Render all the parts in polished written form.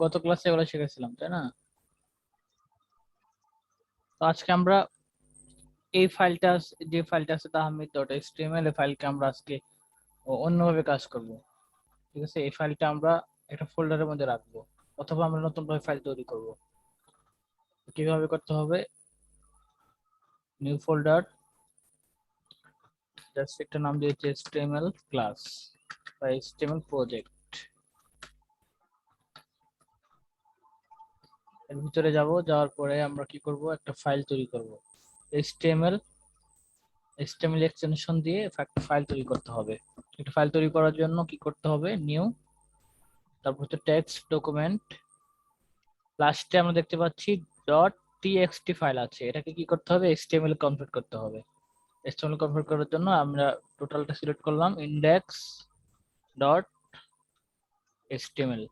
গত ক্লাসে এগুলো শিখেছিলাম, তাই না? তো আজকে আমরা এই ফাইলটা, যে ফাইলটা আছে তাহমিদ ডট এইচটিএমএল, এই ফাইলকে আমরা আজকে অন্যভাবে কাজ করব। ঠিক আছে, এই ফাইলটা আমরা একটা ফোল্ডারের মধ্যে রাখবো, অথবা আমরা নতুন ভাবে ফাইল তৈরি করব। কিভাবে করতে হবে? নিউ ফোল্ডার, জাস্ট একটা নাম দিয়েছি এইচটিএমএল ক্লাস বা এইচটিএমএল প্রজেক্ট। এর ভিতরে যাওয়ার পরে আমরা কি করব, একটা ফাইল তৈরি করব। এইচটিএমএল এক্সটেনশন দিয়ে একটা ফাইল তৈরি করতে হবে। একটা ফাইল তৈরি করার জন্য কি করতে হবে? নিউ, তারপর হচ্ছে টেক্সট ডকুমেন্ট, লাস্টে আমরা দেখতে পাচ্ছি ডট টিএক্সটি ফাইল আছে, এটাকে কি করতে হবে? এইচটিএমএল কনভার্ট করতে হবে। এইচটিএমএল কনভার্ট করার জন্য আমরা টোটালটা সিলেক্ট করলাম, ইনডেক্স ডট এইচটিএমএল।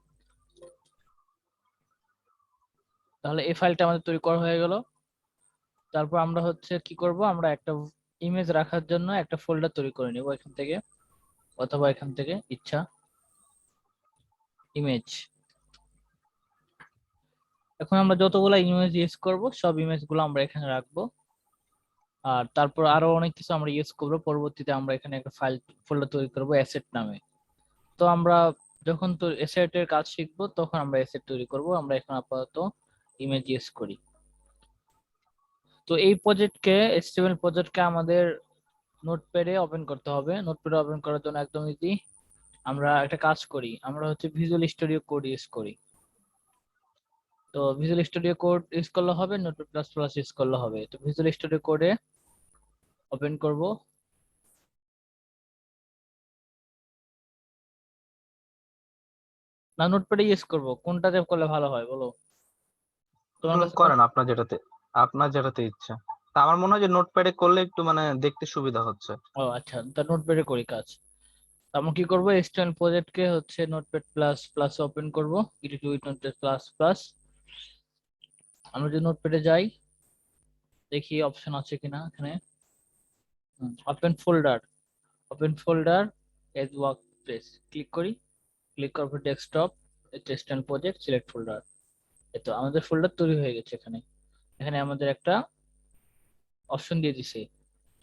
তাহলে এই ফাইলটা আমাদের তৈরি করা হয়ে গেল। তারপর আমরা হচ্ছে কি করব, আমরা একটা ইমেজ রাখার জন্য একটা ফোল্ডার তৈরি করে নেব এখান থেকে, অথবা এখান থেকে ইচ্ছা, ইমেজ। এখন আমরা যতগুলো ইমেজ ইউজ করব সব ইমেজগুলো আমরা এখানে রাখবো। আর তারপর আরো অনেক কিছু আমরা ইউজ করবো পরবর্তীতে। আমরা এখানে একটা ফাইল ফোল্ডার তৈরি করব অ্যাসেট নামে। তো আমরা যখন তো অ্যাসেটের কাজ শিখবো তখন আমরা অ্যাসেট তৈরি করব। আমরা এখন আপাতত ইমেজ ইউজ করি। তো এই প্রজেক্টকে, এইচটিএমএল প্রজেক্টকে আমাদের নোটপ্যাডে ওপেন করতে হবে। নোটপ্যাডে ওপেন করার জন্য একদম ইজি। আমরা একটা কাজ করি, আমরা হচ্ছে ভিজুয়াল স্টুডিও কোড ইউজ করি। তো ভিজুয়াল স্টুডিও কোড ইউজ করলে হবে, নোটপ্যাড প্লাস প্লাস ইউজ করলে হবে। তো ভিজুয়াল স্টুডিও কোডে ওপেন করব। না, নোটপ্যাডে ইউজ করব, কোনটাতে করলে ভালো হয় বলো? তোমার কাছে করেন আপনার যেটাতে ইচ্ছা। তা আমার মনে হয় যে নোটপ্যাডে করলে একটু মানে দেখতে সুবিধা হচ্ছে। ও আচ্ছা, তা নোটপ্যাডে করি কাজ। তো আমরা কি করবো, এক্সটার্নাল প্রজেক্টকে হচ্ছে নোটপ্যাড প্লাস প্লাস ওপেন করব, ED to notepad plus plus. আমরা যদি নোটপ্যাডে যাই, দেখি অপশন আছে কিনা এখানে। Open folder, open folder as work place click করি। ক্লিক করার পর desktop, external project, select folder. এই তো আমাদের ফোল্ডার তৈরি হয়ে গেছে। এখানে এখানে আমাদের একটা অপশন দিয়ে দিছে,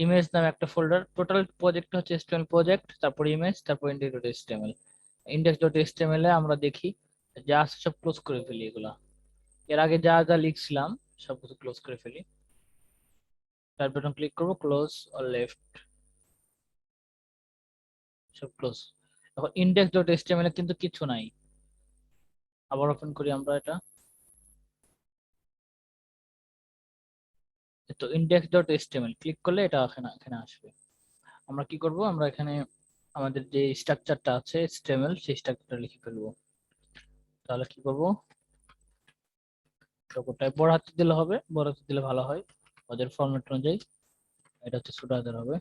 ইমেজ নামে একটা ফোল্ডার। টোটাল প্রজেক্ট হচ্ছে এচটিএমএল প্রজেক্ট, তারপর ইমেজ, তারপর index.html। index.html এ আমরা দেখি যা আছে সব ক্লোজ করে ফেলি এগুলা। এর আগে যা যা লিখছিলাম সব কিছু ক্লোজ করে ফেলি। তারপর ক্লিক করব, ক্লোজ অর লেফট, সব ক্লোজ। এখন index.html এ কিন্তু কিছু নাই। আবার ওপেন করি আমরা এটা। তো index.html ক্লিক করলে এটা এখানে এখানে আসবে। আমরা কি করব, আমরা এখানে আমাদের যে স্ট্রাকচারটা আছে HTML, সেই স্ট্রাকচারটা লিখে ফেলবো। তাহলে কি করব, লোগোটা বড় হাতে দিলে হবে, বড় হাতে দিলে ভালো হয় ওদের ফরম্যাট অনুযায়ী। এটা হচ্ছে ছোট হাতের হবে।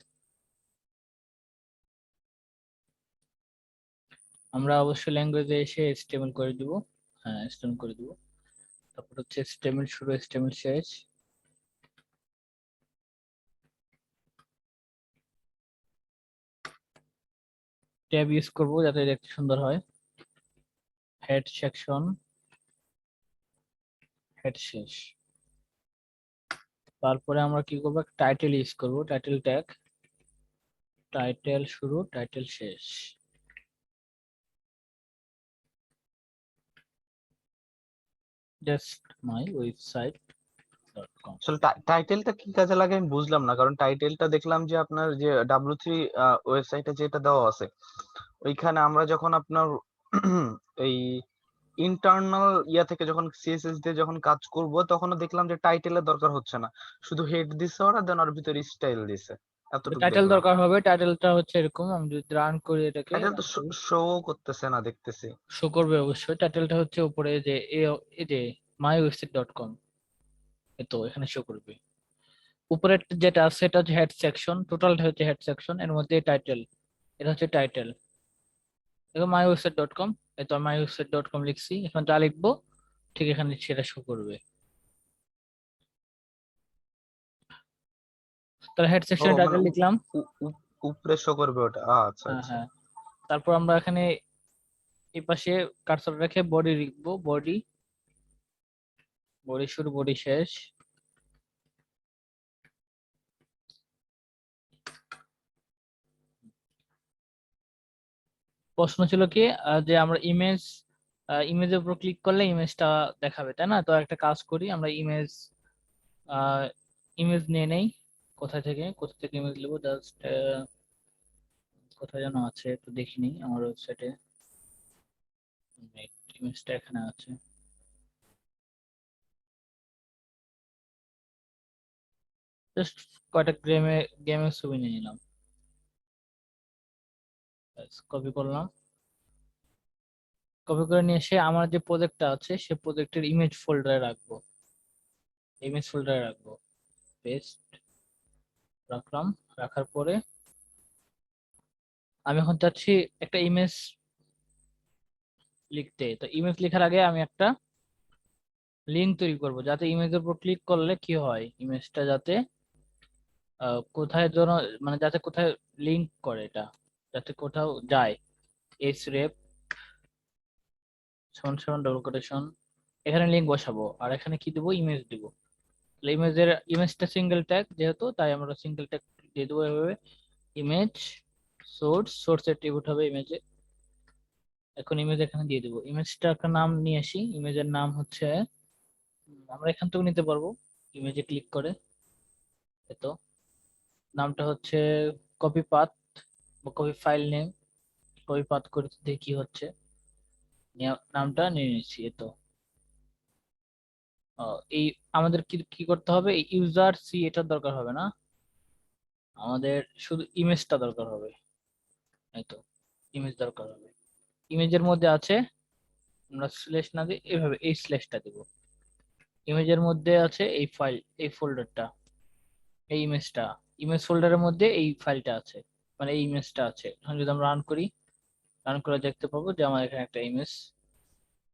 আমরা অবশ্যই ল্যাঙ্গুয়েজে এসে HTML করে দিব। হ্যাঁ, HTML করে দিব। তারপর হচ্ছে HTML শুরু, HTML শেষ। ট্যাব ইউজ করব যাতে দেখতে সুন্দর হয়। হেড সেকশন, হেড শেষ। তারপরে আমরা কি করব, টাইটেল ইউজ করব, টাইটেল ট্যাগ, টাইটেল শুরু, টাইটেল শেষ। Just my website dot com. আসলে টাইটেলটা কি কাজে লাগে আমি বুঝলাম না, কারণ টাইটেলটা দেখলাম যে আপনার যে W3 ওয়েবসাইটে যেটা দেওয়া আছে ওইখানে আমরা যখন আপনার এই ইন্টারনাল ইয়া থেকে যখন সিএসএস দিয়ে যখন কাজ করব তখনও দেখলাম যে টাইটেলের দরকার হচ্ছে না, শুধু হেড দিছে ওরা, দেন ওর ভিতরে স্টাইল দিছে, এতটুকু টাইটেল দেখলাম। দরকার হবে, টাইটেলটা হচ্ছে এরকম। আমি যদি রান করি এটাকে, টাইটেল তো শো করতেছে না দেখতেছি। শো করবে অবশ্যই। টাইটেলটা হচ্ছে উপরে যে এই যে মাই ওয়েবসাইট ডট কম, তো এখানে শো করবে। উপরে যেটা আছে সেটা হচ্ছে হেড সেকশন, টোটালটা হচ্ছে হেড সেকশন, এর মধ্যে টাইটেল, এটা হচ্ছে টাইটেল। দেখো মাই ওয়েবসাইট ডট কম, এই তো মাই ওয়েবসাইট ডট কম লিখছি, এখন যা লিখবো ঠিক এখানে সেটা শো করবে। তাহলে হেড ও সেকশনের মানে টাইটেল লিখলাম। উপরে শো করবে ওটা, আচ্ছা হ্যাঁ আচ্ছা। হ্যাঁ। তারপর আমরা এখানে এই পাশে কার্সর রেখে বডি লিখবো, বডি, বডি শুরু বডি শেষ। প্রশ্ন ছিল কি যে আমরা ইমেজের উপর ক্লিক করলে ইমেজটা দেখাবে, তাই না? তো একটা কাজ করি, আমরা ইমেজ নিয়ে নেই। কোথা থেকে ইমেজ নেবো? জাস্ট কোথায় যেন আছে, একটু দেখিনি আমার ওয়েবসাইটে। ইমেজটা এখানে আছে। জাস্ট কয়টা গেমের ছবি নিয়ে নিলাম, কপি করলাম। কপি করে নিয়ে এসে আমার যে প্রজেক্টটা আছে সে প্রজেক্টের ইমেজ ফোল্ডারে রাখবো। পেস্ট রাখলাম। রাখার পরে আমি এখন চাচ্ছি একটা ইমেজ লিখতে। তো ইমেজ লেখার আগে আমি একটা লিঙ্ক তৈরি করব, যাতে ইমেজের উপর ক্লিক করলে কি হয়, ইমেজটা যাতে কোথায় যেন, মানে যাতে কোথায় লিঙ্ক করে, এটা যাতে কোথাও যায়। এস রেপ সমান সমান ডবল কোটেশন, এখানে লিঙ্ক বসাবো আর এখানে কি দেবো, ইমেজ দিব। ইমেজটা সিঙ্গেল ট্যাগ যেহেতু, তাই আমরা সিঙ্গেল ট্যাগ দিয়ে দেবো এভাবে। ইমেজ সোর্স অ্যাট্রিবিউট হবে ইমেজে। এখন ইমেজ এখানে দিয়ে দেবো। ইমেজটা একটা নাম নিয়ে আসি, ইমেজের নাম হচ্ছে, আমরা এখান থেকে নিতে পারবো ইমেজে ক্লিক করে। এতো নামটা হচ্ছে কপি পাথ বা copy file name. Copy path করে দেখি কি হচ্ছে। নামটা নিয়ে নিচ্ছি। এতো এই আমাদের কি কি করতে হবে, ইউজার সি এটার দরকার হবে না, আমাদের শুধু ইমেজটা দরকার হবে। এই তো ইমেজ দরকার হবে। ইমেজের মধ্যে আছে, আমরা স্ল্যাশ না দিয়ে এভাবে এই স্ল্যাশটা দিব। ইমেজের মধ্যে আছে এই ফাইল, এই ফোল্ডারটা, এই ইমেজটা, ইমেজ ফোল্ডারের মধ্যে এই ফাইলটা আছে, মানে এই ইমেজটা আছে। এখন যদি আমরা রান করে দেখতে পাবো যে আমার এখানে একটা ইমেজ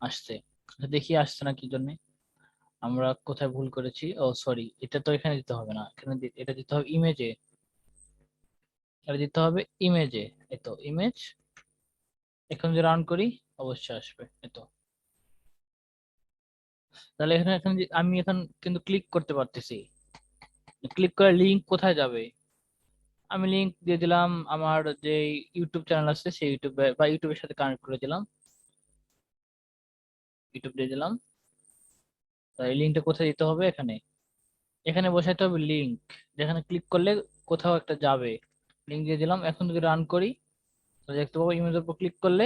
আসছে। আচ্ছা, দেখি আসছে না কি জন্য, আমরা কোথায় ভুল করেছি। ও সরি, এটা তো এখানে দিতে হবে না, এটা দিতে হবে ইমেজে। এটা দিতে হবে ইমেজে। এই তো ইমেজ। এখন যদি রান করি অবশ্যই আসবে। এই তো, তাহলে এখানে এখন আমি এখন কিন্তু ক্লিক করতে পারতেছি। ক্লিক করে লিংক কোথায় যাবে, আমি লিংক দিয়ে দিলাম আমার যে ইউটিউব চ্যানেল আছে সেই ইউটিউবে বা ইউটিউবের সাথে কানেক্ট করে দিলাম। ইউটিউব দিয়ে দিলাম। তাই লিংকটা কোথায় দিতে হবে, এখানে এখানে বসাইতে হবে লিংক, যেখানে ক্লিক করলে কোথাও একটা যাবে। লিংক দিয়ে দিলাম। এখন যদি রান করি তাহলে দেখতে পাবো ইমেজের উপর ক্লিক করলে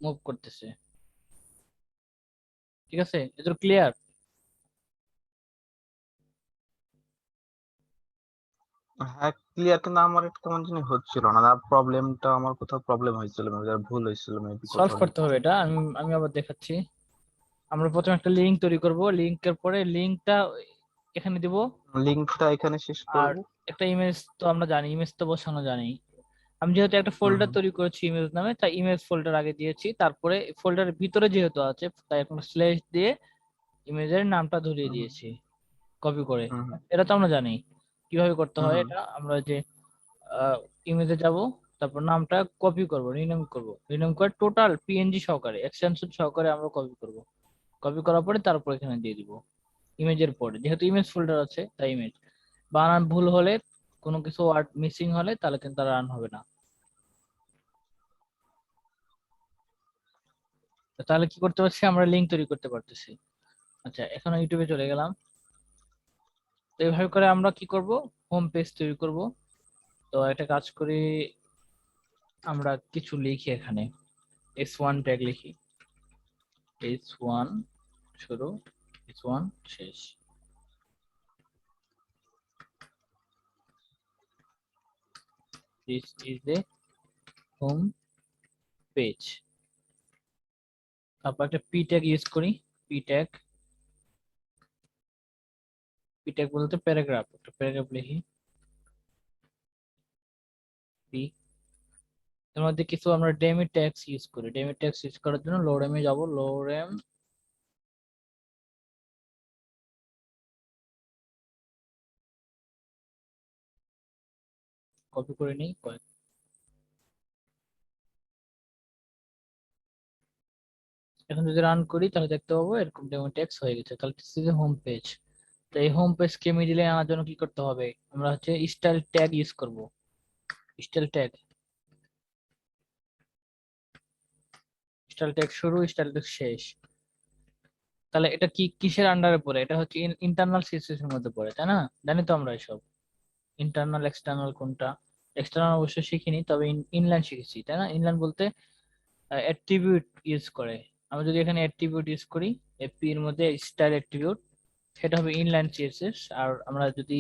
মুভ করতেছে। ঠিক আছে, এটা ক্লিয়ার? হ্যাঁ ক্লিয়ার, কিন্তু আমার এটা কেমন জানি হচ্ছিল না। প্রবলেমটা আমার কোথাও প্রবলেম হয়েছিল, ভুল হয়েছিল মেবি সলভ কোথাও। করতে হবে এটা, আমি আবার দেখাচ্ছি। আমরা প্রথমে একটা লিংক তৈরি করব, লিংকের পরে লিংকটা এখানে দিব। লিঙ্কটা এখানে শেষ আর করব। একটা ইমেজ তো আমরা জানি, ইমেজ তো বসানো জানি। আমি যেহেতু একটা হুম ফোল্ডার হুম তৈরি করেছি ইমেজ নামে, তাই ইমেজ ফোল্ডার আগে দিয়েছি, তারপরে ফোল্ডারের ভিতরে যেহেতু আছে তাই এখন স্ল্যাশ দিয়ে ইমেজের নামটা ধরিয়ে হুম দিয়েছি কপি করে। হুম হুম এটা তো আমরা জানি কিভাবে করতে হুম হয়। হুম। এটা আমরা যে ইমেজে যাব, তারপর নামটা কপি করব, রিনেম করে টোটাল পিএনজি সহকারে এক্সটেনশন সহকারে আমরা কপি করব। কপি করার পরে তারপর এখানে দিয়ে দিব ইমেজের পরে, যেহেতু ইমেজ ফোল্ডার আছে তাই ইমেজ। বানান ভুল হলে, কোনো কিছু ওয়ার্ড মিসিং হলে তাহলে কিন্তু রান হবে না। তো তাহলে কি করতে পারছি, আমরা লিঙ্ক তৈরি করতে পারতেছি। আচ্ছা, এখন ইউটিউবে চলে গেলাম। তো এইভাবে করে আমরা কি করব, হোম পেজ তৈরি করব। তো একটা কাজ করি, আমরা কিছু লিখি এখানে, S1 ট্যাগ লিখি। S1 শুরু, S1 শেষ। This is the home page। তারপর একটা পি ট্যাগ ইউজ করি। পি ট্যাগ, পি ট্যাগ বলতে প্যারাগ্রাফ, একটা প্যারাগ্রাফ লিখি। পি, এর মধ্যে কিছু আমরা ডেমি ট্যাগস ইউজ করি। ডেমি ট্যাগস ইউজ করার জন্য লোরেমে যাব। লোরেম কপি করে নিই এখন যদি রান করি তাহলে দেখতে পাবো এরকম ডেমো টেক্সট হয়ে গেছে। তাহলে দিস ইজ হোম পেজ। তো এই হোম পেজ কে মিডিলে আনার জন্য কি করতে হবে, আমরা হচ্ছে স্টাইল ট্যাগ ইউজ করব। স্টাইল ট্যাগ, স্টাইল ট্যাগ শুরু, স্টাইল ট্যাগ শেষ। তাহলে এটা কি কিসের আন্ডারে পড়ে, এটা হচ্ছে ইন্টারনাল সিএসএস এর মধ্যে পড়ে, তাই না? জানি তো আমরা এসব ইন্টারনাল এক্সটার্নাল কোনটা। এক্সটার্নাল অবশ্য শিখিনি, তবে ইনলাইন শিখেছি, তাই না? ইনলাইন বলতে অ্যাট্রিবিউট ইউজ করে। আমরা যদি এখানে অ্যাট্রিবিউট ইউজ করি, এপি এর মধ্যে স্টাইল অ্যাট্রিবিউট, সেটা হবে ইনলাইন সিএসএস। আর আমরা যদি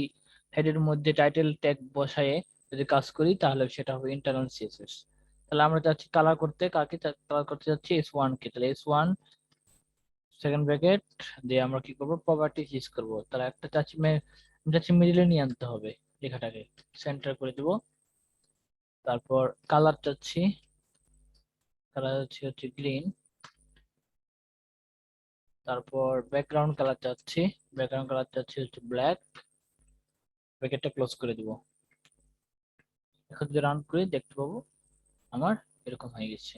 হেডের মধ্যে টাইটেল ট্যাগ বসায়ে যদি কাজ করি তাহলে সেটা হবে ইন্টারনাল সিএসএস। তাহলে আমরা চাচ্ছি কালার করতে, কাকে কালার করতে যাচ্ছি, S1 কে। তাহলে S1 সেকেন্ড ব্র্যাকেট দিয়ে আমরা কি করব, প্রপার্টিজ ইউজ করব। তাহলে একটা চাচ্ছি মিডিলে নিয়ে আনতে হবে লেখাটাকে, সেন্টার করে দেব। তারপর কালার চাচ্ছি, কালার হচ্ছে গ্রিন। তারপর ব্যাকগ্রাউন্ড কালার চাচ্ছি, ব্যাকগ্রাউন্ড কালার চাচ্ছি হচ্ছে ব্ল্যাক। ব্র্যাকেটটা ক্লোজ করে দিব। এখন যদি রান করি দেখতে পাবো আমার এরকম হয়ে গেছে।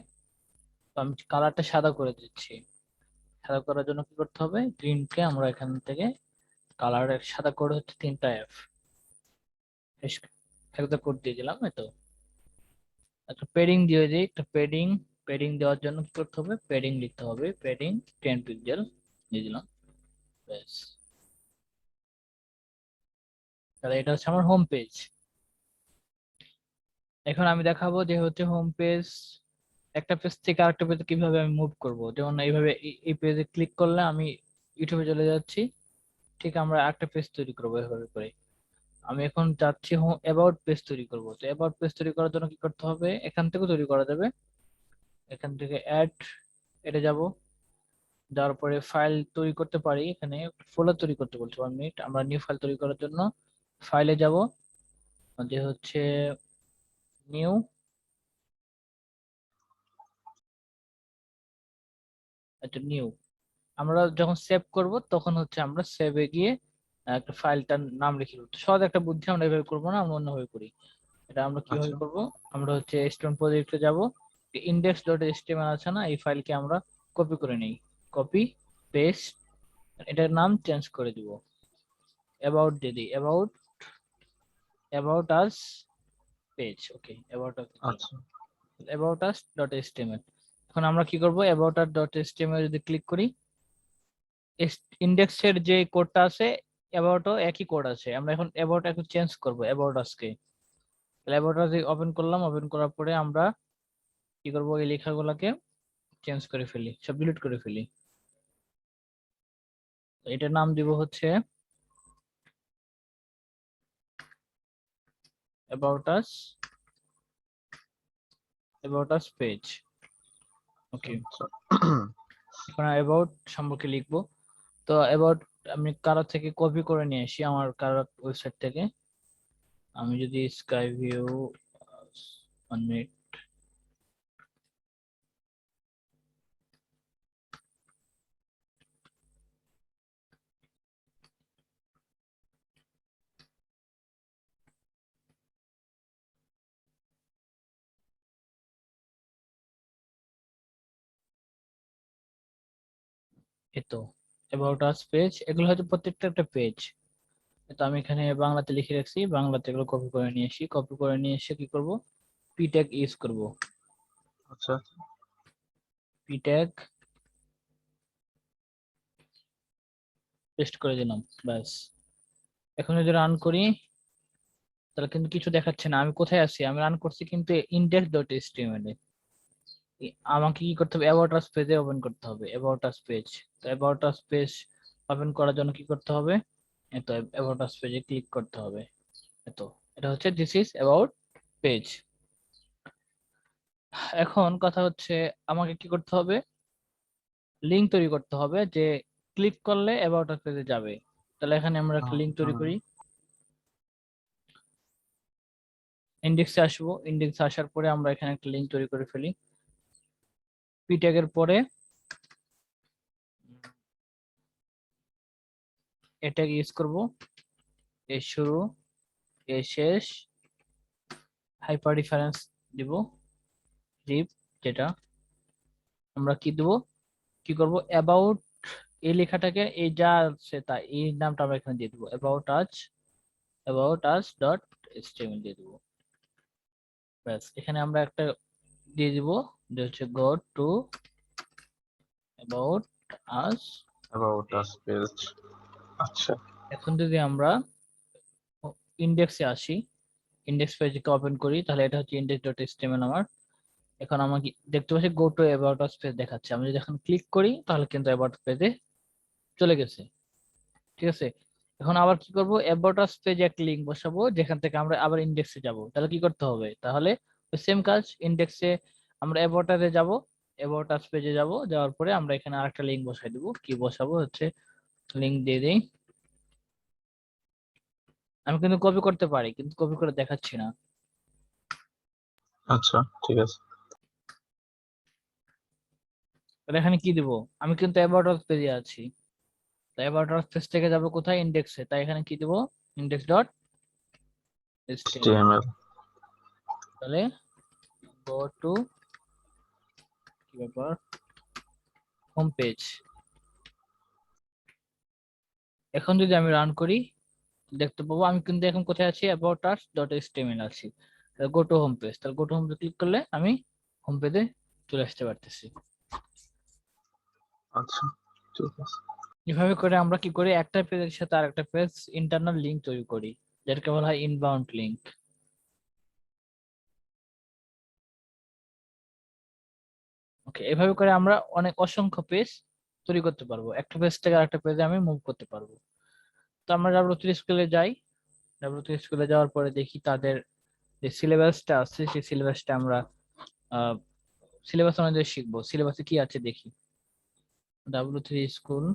তো আমি কালারটা সাদা করে দিচ্ছি। সাদা করার জন্য কি করতে হবে, গ্রিনকে আমরা এখান থেকে কালার সাদা করে হচ্ছে 3টা এফ, একটা কোড দিয়ে দিলাম। এই তো একটা পেডিং দিয়ে দিই, একটা পেডিং। পেডিং দেওয়ার জন্য কি করতে হবে, পেডিং লিখতে হবে, পেডিং 10 পিক্সেল দিয়ে দিলাম। ব্যাস, তাহলে এটা হচ্ছে আমার হোম পেজ। এখন আমি দেখাবো যে হচ্ছে হোম পেজ একটা পেজ থেকে আরেকটা পেজে কিভাবে আমি মুভ করব। যেমন এইভাবে এই পেজে ক্লিক করলে আমি ইউটিউবে চলে যাচ্ছি, ঠিক আমরা একটা পেজ তৈরি করবো এভাবে করে। আমি এখন যাচ্ছি অ্যাবাউট পেজ তৈরি করব। তো অ্যাবাউট পেজ তৈরি করার জন্য কি করতে হবে, এখান থেকে তৈরি করা যাবে। এখান থেকে অ্যাড, এটা যাব, যাওয়ার পরে ফাইল তৈরি করতে পারি। এখানে ফোল্ডার তৈরি করতে বলছে, 1 মিনিট। আমরা নিউ ফাইল তৈরি করার জন্য ফাইলে যাব, যে হচ্ছে নিউ, একটা নিউ। আমরা যখন সেভ করব তখন হচ্ছে আমরা সেভে গিয়ে একটা ফাইলটার নাম লিখে দেবো। তো সহজ একটা বুদ্ধি, আমরা এভাবে করবো না, আমরা অন্যভাবে করি। এটা আমরা কিভাবে আচ্ছা করব, আমরা হচ্ছে স্টোন প্রজেক্টে যাব, ইন্ডেক্স ডট এইচটিএমএল আছে না, এই ফাইলকে আমরা কপি করে নিই। কপি পেস্ট, এটার নাম চেঞ্জ করে দিব, অ্যাবাউট দিয়ে দিই, about, about us page. Okay, about us দিলাম, আচ্ছা অ্যাবাউট আস ডট এইচটিএমএল। এখন আমরা কি করব, অ্যাবাউট আস ডট এইচটিএমএল যদি ক্লিক করি, ইন্ডেক্সের যে কোডটা আছে অ্যাবাউটও একই কোড আছে। আমরা এখন অ্যাবাউট এখন চেঞ্জ করব অ্যাবাউট আজকে। অ্যাবাউট আস ওপেন করলাম, ওপেন করার পরে আমরা কি করব, এই লেখাগুলোকে চেঞ্জ করে ফেলি, সব ডিলিট করে ফেলি। তো এটার নাম দিব হচ্ছে about us, about us page. Okay, আচ্ছা এখন অ্যাবাউট সম্পর্কে লিখবো। তো অ্যাবাউট আমি কারো থেকে কপি করে নিয়ে আসি, আমার কারো ওয়েবসাইট থেকে। আমি যদি স্কাই ভিউ, 1 মিনিট, এই তো অ্যাবাউট আস পেজ, এগুলো হয়তো প্রত্যেকটা একটা পেজ। তো আমি এখানে বাংলাতে লিখে রাখছি, বাংলাতে এগুলো কপি করে নিয়ে আসি। কপি করে নিয়ে এসে কি করব, পি ট্যাগ ইউজ করব। আচ্ছা পি ট্যাগ পেস্ট করে দিলাম, ব্যাস। এখন যদি রান করি তাহলে কিন্তু কিছু দেখাচ্ছে না, আমি কোথায় আছি, আমি রান করছি কিন্তু ইন্ডেক্স ডট এইচটিএমএল এ। আমাকে কি করতে হবে, অ্যাবাউট আস পেজে ওপেন করতে হবে, অ্যাবাউট আস পেজ। তো অ্যাবাউট আস পেজ ওপেন করার জন্য কি করতে হবে, এত অ্যাবাউট আস পেজে ক্লিক করতে হবে। এত, এটা হচ্ছে দিস ইজ অ্যাবাউট পেজ। এখন কথা হচ্ছে আমাকে কি করতে হবে, লিঙ্ক তৈরি করতে হবে যে ক্লিক করলে অ্যাবাউট আস পেজে যাবে। তাহলে এখানে আমরা একটা লিঙ্ক তৈরি করি, ইন্ডেক্সে আসবো। ইন্ডেক্সে আসার পরে আমরা এখানে একটা লিঙ্ক তৈরি করে ফেলি। পি ট্যাগের পরে এটা ইউজ করব, এর শুরু, এর শেষ, হাইপার রেফারেন্স দিব, ডিপ, যেটা আমরা কি দেব, কি করব, অ্যাবাউট এই লেখাটাকে এই যা আছে তা এই নামটা আমরা এখানে দিয়ে দেবো, অ্যাবাউট আস ডট এইচটিএমএল দিয়ে দেবো। ব্যাস, এখানে আমরা একটা দিয়ে দিব যে হচ্ছে গো to about us. About us page. আচ্ছা এখন যদি আমরা ইন্ডেক্সে আসি, ইন্ডেক্স পেজকে ওপেন করি, তাহলে এটা হচ্ছে ইন্ডেক্স ডট এইচটিএমএল আমার। এখন আমাকে দেখতে পাচ্ছি গো টু অ্যাবাউট আস পেজ দেখাচ্ছে। আমি যদি এখন ক্লিক করি তাহলে কিন্তু অ্যাবাউট পেজে চলে গেছে। ঠিক আছে, এখন আবার কি করব, অ্যাবাউট আস পেজে একটা লিংক বসাবো যেখান থেকে আমরা আবার ইন্ডেক্সে যাব। তাহলে কি করতে হবে, তাহলে সেম কাজ, ইন্ডেক্সে আমরা অ্যাবাউট আসে যাব, অ্যাবাউট আস পেজে যাব, যাওয়ার পরে আমরা এখানে আরেকটা লিংক বসাই দেবো। কি বসাবো হচ্ছে, লিংক দিয়ে দেই। আমি কিন্তু কপি করতে পারি, কিন্তু কপি করে দেখাচ্ছি না। আচ্ছা ঠিক আছে। তাহলে এখানে কি দিব, আমি কিন্তু অ্যাবাউট আস পেজে আছি, তাই অ্যাবাউট আস পেজ থেকে যাব কোথায়, ইন্ডেক্সে, তাই এখানে কি দিব, ইন্ডেক্স ডট এইচটিএমএল। HTML। তাহলে গো টু, কি ব্যাপার, হোম পেজ। এখন যদি আমি রান করি দেখতে পাবো আমি কিন্তু এখন কোথায় আছি, অ্যাবাউট আস ডট এইচটিএমএল আছি। তাহলে গো টু হোম পেজ, তাহলে go to home page click করলে আমি হোম পেজে চলে আসতে পারতেছি। আচ্ছা ঠিক আছে। এভাবে করে আমরা কি করি, একটা পেজের সাথে আরেকটা পেজ ইন্টারনাল লিংক তৈরি করি, যেটাকে বলা হয় ইনবাউন্ড লিংক। ওকে, এভাবে করে আমরা অনেক অসংখ্য পেজ তৈরি করতে পারবো, একটা পেজ থেকে আরেকটা পেজে আমি মুভ করতে পারবো। তো আমরা ডাব্লিউ3 স্কুলে যাই, ডাব্লিউ3 স্কুলে যাওয়ার পরে দেখি তাদের যে সিলেবাসটা আছে সেই সিলেবাসটা আমরা সিলেবাস অনুযায়ী শিখবো। সিলেবাসে কি আছে দেখি, ডাব্লিউ3 স্কুল।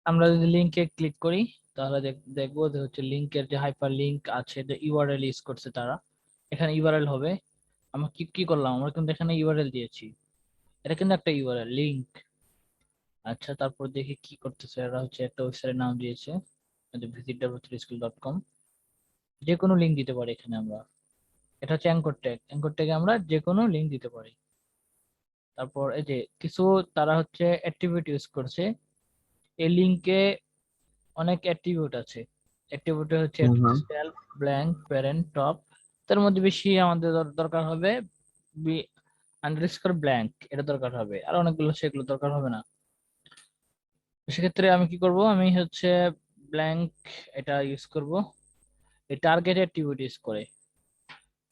আমরা যদি লিংকে ক্লিক করি তাহলে দেখবো যে হচ্ছে লিংকের যে হাইপার লিংক আছে, যে ইউআরএল ইউজ করছে তারা, এখানে ইউআরএল হবে। আমরা কি কি করলাম, আমরা কিন্তু এখানে ইউআরএল দিয়েছি, এটা কিন্তু একটা ইউআরএল লিংক। আচ্ছা, তারপর দেখি কি করতেছে এরা, হচ্ছে একটা ওয়েবসাইটের নাম দিয়েছে visit.w3school.com। যে কোনো লিংক দিতে পারি এখানে আমরা, এটা হচ্ছে অ্যাঙ্কর ট্যাগ, অ্যাঙ্কর ট্যাগে আমরা যে কোনো লিংক দিতে পারি। তারপর এই যে কিছু তারা হচ্ছে অ্যাট্রিবিউট ইউজ করছে, এই লিংকে অনেক অ্যাট্রিবিউট আছে। অ্যাট্রিবিউট হচ্ছে হুম হুম। Self, blank, parent, top. তার মধ্যে বেশি আমাদের দরকার হবে বি আন্ডারস্কোর ব্ল্যাঙ্ক, এটা দরকার হবে, আর অনেকগুলো সেগুলো দরকার হবে না। সেক্ষেত্রে আমি কি করব, আমি হচ্ছে ব্ল্যাঙ্ক এটা ইউজ করব। এই টার্গেট অ্যাট্রিবিউট ইউজ করে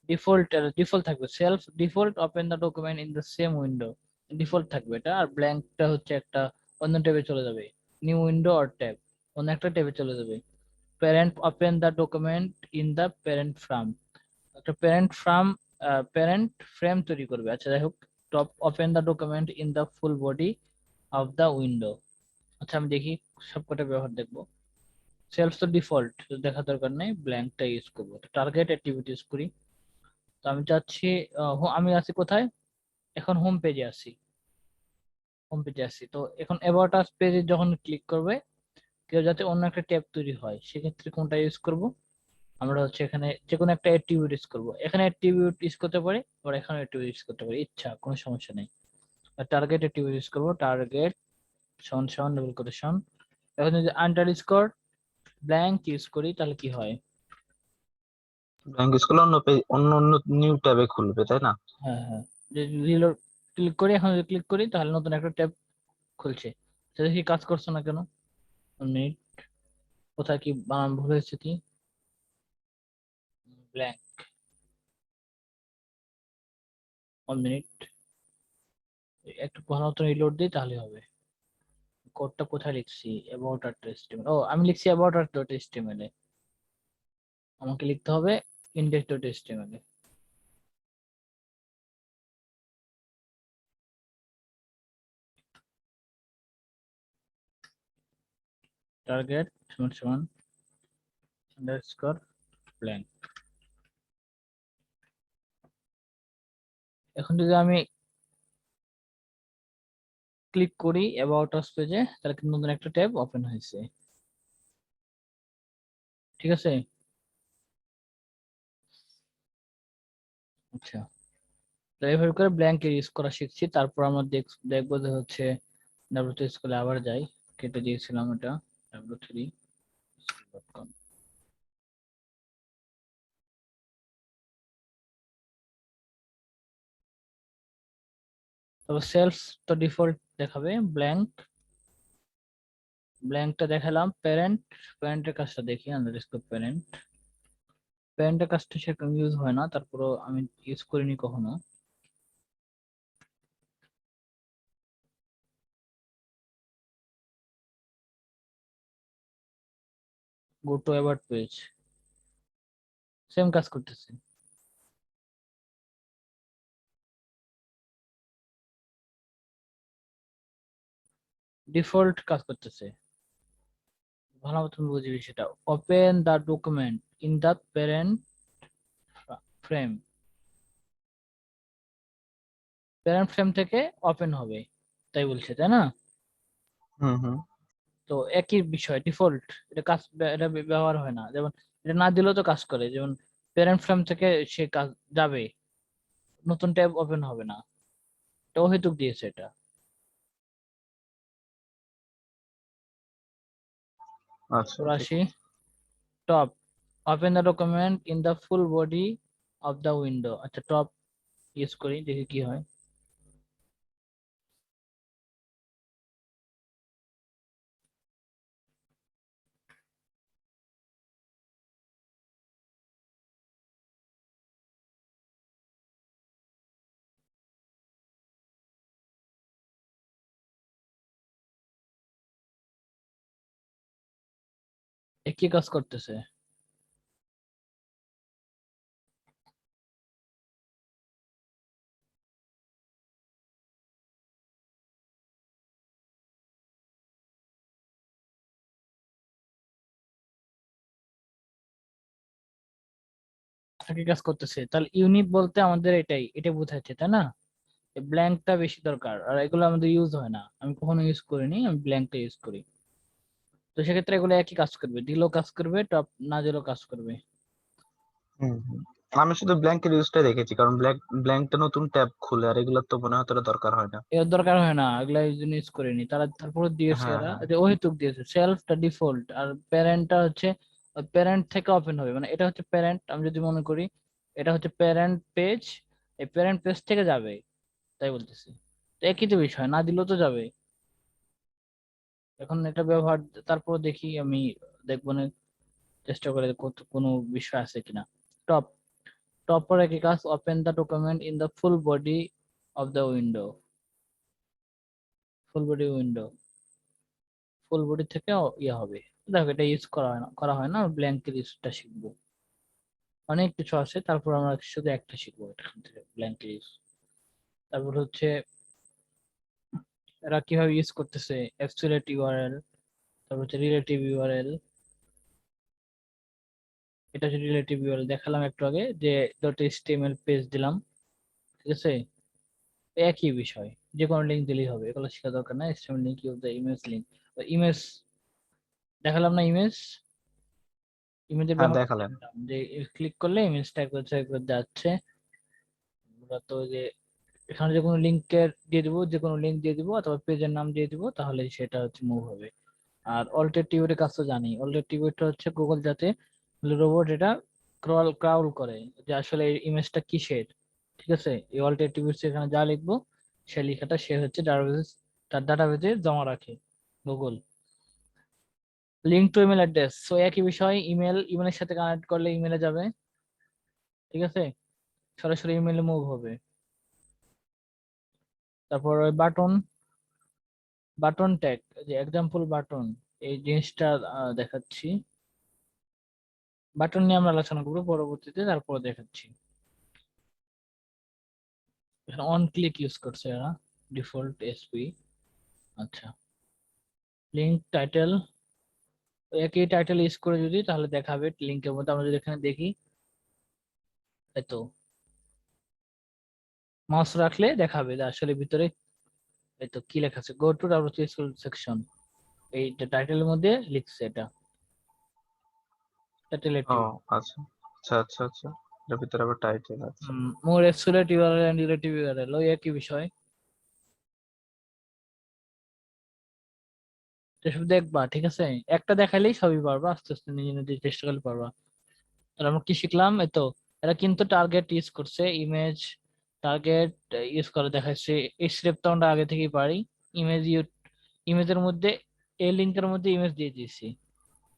ডিফল্ট থাকবে, self default open the document in the same window, default থাকবে এটা। আর ব্ল্যাঙ্কটা হচ্ছে একটা অন্য ট্যাবে চলে যাবে, নিউ উইন্ডো অর ট্যাব, অন্য একটা ট্যাবে চলে যাবে। Parent open the document in the parent frame, একটা প্যারেন্ট ফ্রেম তৈরি করবে। আচ্ছা যাই হোক, top open the document in the full body of the window. আচ্ছা আমি দেখি সবকটা ব্যবহার দেখবো। সেলফ তো ডিফল্ট, দেখা দরকার নেই, ব্ল্যাঙ্কটা ইউজ করবো। টার্গেট অ্যাক্টিভিটি ইউজ করি। তো আমি চাচ্ছি আমি আছি কোথায়, এখন হোম পেজে আছি, হোম পেজে আছি। তো এখন অ্যাবাউট আস পেজে যখন ক্লিক করবে কেউ, যাতে অন্য একটা ট্যাব তৈরি হয়, সেক্ষেত্রে কোনটা ইউজ করব, আমরা হচ্ছে এখানে যে কোনো একটা অ্যাট্রিবিউট ইউজ করবো। এখানে অ্যাট্রিবিউট ইউজ করতে পারি, আবার এখানে অ্যাট্রিবিউট ইউজ করতে পারি, ইচ্ছা, কোনো সমস্যা নেই। টার্গেট অ্যাট্রিবিউট ইউজ করবো, টার্গেট সমান সমান ডবল কোটেশন। এখন যদি আন্ডারস্কোর ব্ল্যাঙ্ক ইউজ করি তাহলে কি হয়, ব্যাংক স্কুল অন্য অন্য অন্য নিউ ট্যাবে খুলবে তাই না? হ্যাঁ হ্যাঁ, যে রিলোড ক্লিক করি, এখন যদি ক্লিক করি তাহলে নতুন একটা ট্যাব খুলছে। তো দেখি কাজ করছে না কেন, মিনিট, কোথায় কি বানান ভুল হয়েছে কি, ব্ল্যাঙ্ক, 1 মিনিট, একটু ভালো মতো রিলোড দিই তাহলে হবে। কোডটা কোথায় লিখছি, অ্যাবাউট আট এস্টিমেল, ও আমি লিখছি অ্যাবাউট আট ডট এস্টিমেল এ, আমাকে লিখতে হবে ইন্ডেক্স ডট এস্টিমেল এ। টার্গেট সমান সমান আন্ডারস্কোর ব্ল্যাঙ্ক। এখন যদি আমি ক্লিক করি অ্যাবাউট আস পেজে, তাহলে কিন্তু নতুন একটা ট্যাব ওপেন হয়েছে। ঠিক আছে, আচ্ছা। তো এইভাবে করে ব্ল্যাঙ্ক ইউজ করা শিখছি। তারপর আমরা দেখবো যে হচ্ছে ডাব্লিউ3 স্কুলে আবার যাই, কেটে দিয়েছিলাম এটা w3. তবে সেলফ তো ডিফল্ট দেখাবে ব্ল্যাঙ্ক, ব্ল্যাঙ্কটা দেখালাম। প্যারেন্টের কাজটা দেখি, আন্ডারস্কোর প্যারেন্টের কাজটা সেরকম ইউজ হয় না, তারপরও আমি ইউজ করিনি কখনো। Go to about page, same কাজ করতেছে। ডিফল্ট কাজ করতেছে, ভালো মতন বুঝবি সেটা। Open the document in the parent frame, parent frame থেকে ওপেন হবে, তাই বলছে তাই না? হুম হুম। তো একই বিষয়, ডিফল্ট, এটা কাজ, এটা ব্যবহার হয় না। যেমন এটা না দিলেও তো কাজ করে, যেমন প্যারেন্ট ফ্রেম থেকে সে কাজ যাবে, নতুন ট্যাব ওপেন হবে না, এটা অহেতুক দিয়েছে এটা। আচ্ছা, তারপর ঠিক আসি আছে। Top, open the document in the full body of the window. আচ্ছা, টপ ইউজ করি, দেখি কি হয়। একই কাজ করতেছে। একই কাজ করতেছে, তাহলে ইউনিক বলতে আমাদের এটা বোঝাচ্ছে তাই না? ব্ল্যাঙ্কটা বেশি দরকার, আর এগুলো আমাদের ইউজ হয় না, আমি কখনো ইউজ করিনি, আমি ব্ল্যাঙ্কটা ইউজ করি। তো সেক্ষেত্রে এগুলো একই কাজ করবে, দিলেও কাজ করবে, টপ না দিলেও কাজ করবে। হুম হুম। আমি শুধু ব্ল্যাঙ্কের ইউজটা দেখেছি, কারণ ব্ল্যাঙ্কটা নতুন ট্যাব খুলে, আর এগুলোর তো মনে হয় অতটা দরকার হয় না। এর দরকার হয় না, এগুলা এই জন্য ইউজ করিনি। তারপরে দিয়েছে হ্যাঁ এরা হ্যাঁ। যে অহেতুক দিয়েছে, সেলফটা ডিফল্ট, আর প্যারেন্টটা হচ্ছে প্যারেন্ট থেকে ওপেন হবে, মানে এটা হচ্ছে প্যারেন্ট, আমি যদি মনে করি এটা হচ্ছে প্যারেন্ট পেজ, এই প্যারেন্ট পেজ থেকে যাবে, তাই বলতেছি। তো একই তো বিষয়, না দিলেও তো যাবে। এখন এটা ব্যবহার, তারপর দেখি আমি, দেখবো না, চেষ্টা করে কোনো বিষয় আছে কিনা। টপ, টপ পরে কি কাজ, open the document in the full body of the window, full body window, full body থেকে ইয়ে হবে। দেখো এটা ইউজ করা হয় না, ব্ল্যাঙ্কের ইউজটা শিখবো। অনেক কিছু আছে, তারপর আমরা শুধু একটা শিখবো এখান থেকে, ব্ল্যাঙ্কের ইউজ। তারপর হচ্ছে এরা কিভাবে ইউজ করতেছে, অ্যাবসলিউট ইউআরএল, তারপর হচ্ছে রিলেটিভ ইউআরএল। এটা হচ্ছে রিলেটিভ ইউআরএল, দেখালাম একটু আগে যে ডট এইচটিএমএল পেজ দিলাম, ঠিক আছে? একই বিষয়, যে কোনো লিঙ্ক দিলেই হবে, এগুলো শেখা দরকার না। HTML link use the image link, image দেখালাম না, ইমেজ, ইমেজের হ্যাঁ, ব্যবহার দেখালেন। দেখালাম যে ক্লিক করলে ইমেজটা একবার একবার যাচ্ছে। মূলত যে এখানে যে কোনো লিঙ্কের দিয়ে দিব, যে কোনো লিঙ্ক দিয়ে দিব অথবা পেজের নাম দিয়ে দিব, তাহলে সেটা হচ্ছে মুভ হবে। আর অল্টারনেটিভের কাজ তো জানি, অল্টারনেটিভটা হচ্ছে গুগল যাতে রোবট এটা ক্রাউল করে যে আসলে এই ইমেজটা কিসের। ঠিক আছে, এই অল্টারনেটিভ এখানে যা লিখবো সে লেখাটা সে হচ্ছে ডাটাবেসে, তার ডাটাবেসে জমা রাখে Google. Link to email address, so একই বিষয়, ইমেলের সাথে কানেক্ট করলে ইমেলে যাবে, ঠিক আছে, সরাসরি ইমেলে মুভ হবে। তারপর ওই বাটন, বাটন ট্যাগ, যে এক্সাম্পল বাটন, এই জিনিসটা দেখাচ্ছি। বাটন নিয়ে আমরা আলোচনা করবো পরবর্তীতে, তারপর দেখাচ্ছি। এখানে অন ক্লিক ইউজ করছে এরা, ডিফল্ট এসপি। আচ্ছা, লিঙ্ক টাইটেল, একই টাইটেল ইউজ করে যদি তাহলে দেখাবে লিঙ্কের মধ্যে, আমরা যদি এখানে দেখি, তো মাউস রাখলে দেখাবে যে আসলে ভিতরে এই তো কি লেখা আছে, go to W3 school section, এই টাইটেলের মধ্যে লিখছে এটা, টাইটেলের ও টিউ। আচ্ছা আচ্ছা আচ্ছা আচ্ছা, এর ভিতরে আবার টাইটেল আছে। মোর এক্সুলেট ইউআরএল এন্ড রিলেটিভ ইউআরএল, ওই একই বিষয়। এসব দেখবা, ঠিক আছে? একটা দেখাইলেই সবই পারবা, আস্তে আস্তে নিজে নিজে চেষ্টা করলে পারবা। আর আমরা কি শিখলাম, এই তো এরা কিন্তু টার্গেট ইউজ করছে, ইমেজ টার্গেট ইউজ করে দেখাচ্ছে। এই স্টেপ তো আমরা আগে থেকেই পারি। ইমেজ ইমেজের মধ্যে, এই লিঙ্কের মধ্যে ইমেজ দিয়ে দিয়েছি,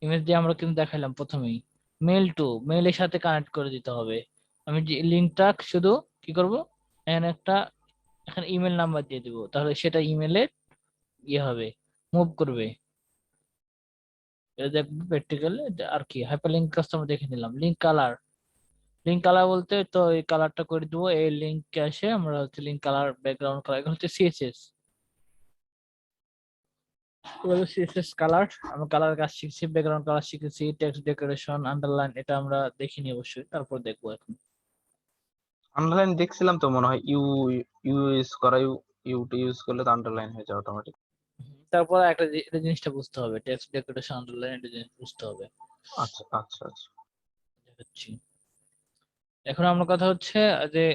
ইমেজ দিয়ে আমরা কিন্তু দেখাইলাম প্রথমেই। মেল টু, মেলের সাথে কানেক্ট করে দিতে হবে। আমি যে লিঙ্কটা শুধু কি করব, এখানে একটা, এখানে ইমেল নাম্বার দিয়ে দিব, তাহলে সেটা ইমেলে ইয়ে হবে, মুভ করবে। এটা দেখবো প্র্যাকটিক্যাল। আর কি হাইপারলিংক কাস্টমার দেখে নিলাম। লিঙ্ক কালার, লিঙ্ক কালার বলতে তো এই কালারটা করে দিব, এই লিঙ্ক আসে আমরা হচ্ছে লিঙ্ক কালার, ব্যাকগ্রাউন্ড কালার, এগুলো হচ্ছে সিএসএস, এগুলো সিএসএস কালার। আমরা কালার কাজ শিখছি, ব্যাকগ্রাউন্ড কালার শিখেছি, টেক্সট ডেকোরেশন, আন্ডারলাইন, এটা আমরা দেখিনি অবশ্যই, তারপর দেখবো এখন। আন্ডারলাইন দেখছিলাম তো মনে হয়, ইউ ইউ ইউজ করা, ইউ টি ইউজ করলে তো আন্ডারলাইন হয়ে যায় অটোমেটিক। তারপর একটা এটা জিনিসটা বুঝতে হবে, টেক্সট ডেকোরেশন, আন্ডারলাইন, এটা জিনিস বুঝতে হবে। আচ্ছা আচ্ছা আচ্ছা। দেখাচ্ছি। এখন আমার কথা হচ্ছে যে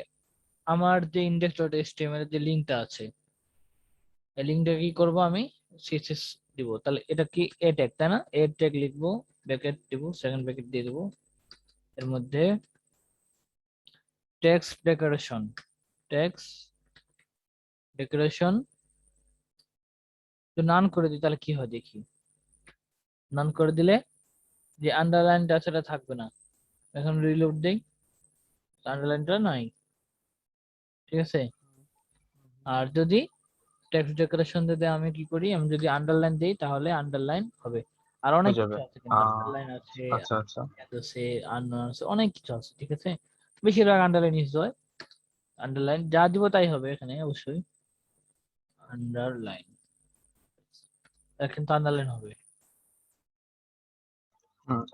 আমার যে ইন্ডেক্স ডট এইচটিএমএল এর যে লিঙ্কটা আছে, এই লিঙ্কটা কি করব আমি, সিএসএস দিব, তাহলে এটা কি এ ট্যাগ, তাই না? এ ট্যাগ লিখবো, ব্র্যাকেট দিব, সেকেন্ড ব্র্যাকেট দিয়ে দেবো, এর মধ্যে টেক্সট ডেকোরেশন, টেক্সট ডেকোরেশন তো নান করে দিই, তাহলে কি হয় দেখি। নান করে দিলে যে আন্ডারলাইনটা সেটা থাকবে না। এখন রিলোড দেই, আন্ডারলাইনটা নাই, ঠিক আছে? আর যদি টেক্সট ডেকোরেশন যদি আমি কি করি, আমি যদি আন্ডারলাইন দেই তাহলে আন্ডারলাইন হবে। আর অনেক হয়ে কিছু যাবে। আছে, কিন্তু আহ আন্ডারলাইন আছে, আচ্ছা আচ্ছা। আছে, আননোন আছে, অনেক কিছু আছে, ঠিক আছে? বেশিরভাগ আন্ডারলাইন ইউজ হয়। আন্ডারলাইন যা দিব তাই হবে এখানে অবশ্যই, আন্ডারলাইন, কিন্তু আন্ডারলাইন হবে।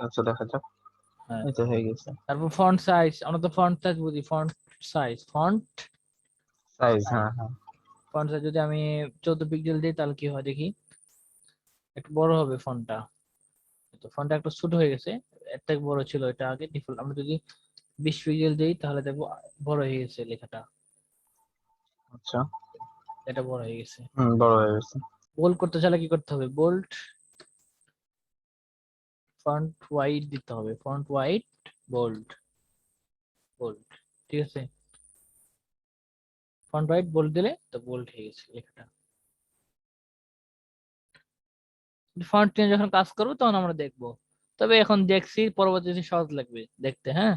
আচ্ছা দেখা যাক। হ্যাঁ। এই তো হয়ে গেছে। তারপর ফন্ট সাইজ, আমরা তো ফন্ট সাইজ বুঝি, font size, font size, size, হ্যাঁ হ্যাঁ। ফন্ট সাইজ যদি আমি 14 পিক্সেল দিই তাহলে কি হয় দেখি, একটু বড় হবে ফন্টটা। তো ফন্টটা একটু ছোট হয়ে গেছে, এর থেকে বড় ছিল এটা আগে ডিফল্ট। আমরা যদি 20 পিক্সেল দিই তাহলে দেখবো বড় হয়ে গেছে লেখাটা, আচ্ছা। এটা বড় হয়ে গেছে। বড় হয়ে গেছে। বোল্ড করতে চাইলে কি করতে হবে, বোল্ড, ফন্ট ওয়াইড দিতে হবে, ফন্ট ওয়াইড, বোল্ড, বোল্ড, ঠিক আছে? ফন্ট ওয়াইড বোল্ড দিলে তো বোল্ড হয়ে গেছে লেখাটা। ফন্ট নিয়ে যখন কাজ করবো তখন আমরা দেখবো, তবে এখন দেখছি, পরবর্তীতে সহজ লাগবে দেখতে, হ্যাঁ।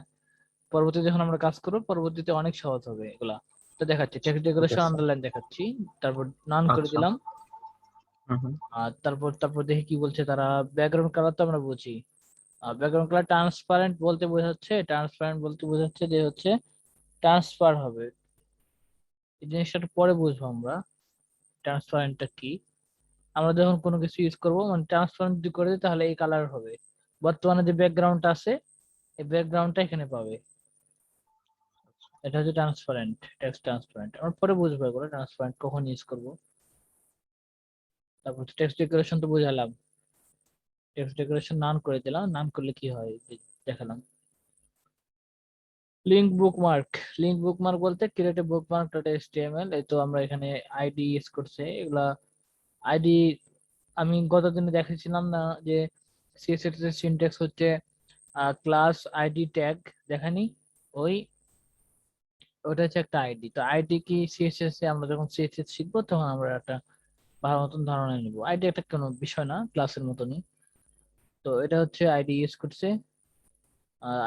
পরবর্তীতে যখন আমরা কাজ করবো পরবর্তীতে অনেক সহজ হবে এগুলা। তো দেখাচ্ছি টেক্সট ঠিক ডেকোরেশন, আছে। আন্ডারলাইন দেখাচ্ছি, তারপর নান করে আচ্ছা। দিলাম। হুম। আর তারপর তারপর দেখি কি বলছে তারা। ব্যাকগ্রাউন্ড কালার তো আমরা বুঝি, ব্যাকগ্রাউন্ড কালার ট্রান্সপারেন্ট বলতে বোঝাচ্ছে, ট্রান্সপারেন্ট বলতে বোঝাচ্ছে যে হচ্ছে ট্রান্সফার হবে। এই জিনিসটা একটু পরে বুঝবো আমরা, ট্রান্সপারেন্টটা কি। আমরা যখন কোনো কিছু ইউজ করবো, মানে ট্রান্সপারেন্ট যদি করে দিই তাহলে এই কালার হবে। বর্তমানে যে ব্যাকগ্রাউন্ড আছে, এই ব্যাকগ্রাউন্ডটা এখানে পাবে, এটা হচ্ছে ট্রান্সপারেন্ট, টেক্সট ট্রান্সপারেন্ট। আমরা পরে বুঝবো এগুলো ট্রান্সপারেন্ট কখন ইউজ করবো। তারপর টেক্সট ডেকোরেশন তো বুঝালাম, টেক্সট ডেকোরেশন নান করে দিলাম, নান করলে কি হয় দেখালাম। লিঙ্ক বুকমার্ক, লিঙ্ক বুকমার্ক বলতে ক্রিয়েট বুকমার্ক ডট এইচটিএমএল, এই তো আমরা এখানে আইডি ইউজ করছে এগুলা। আইডি আমি গত দিনে দেখেছিলাম না যে সিএসএস এর সিনট্যাক্স হচ্ছে ক্লাস আইডি ট্যাগ, দেখানি? ওই ওটা হচ্ছে একটা আইডি। তো আইডি কি সিএসএস এ আমরা যখন সিএসএস শিখবো তখন আমরা একটা ভালো মতন ধারণা নিব। আইডি একটা কোনো বিষয় না, ক্লাসের মতনই। তো এটা হচ্ছে আইডি ইউজ করছে,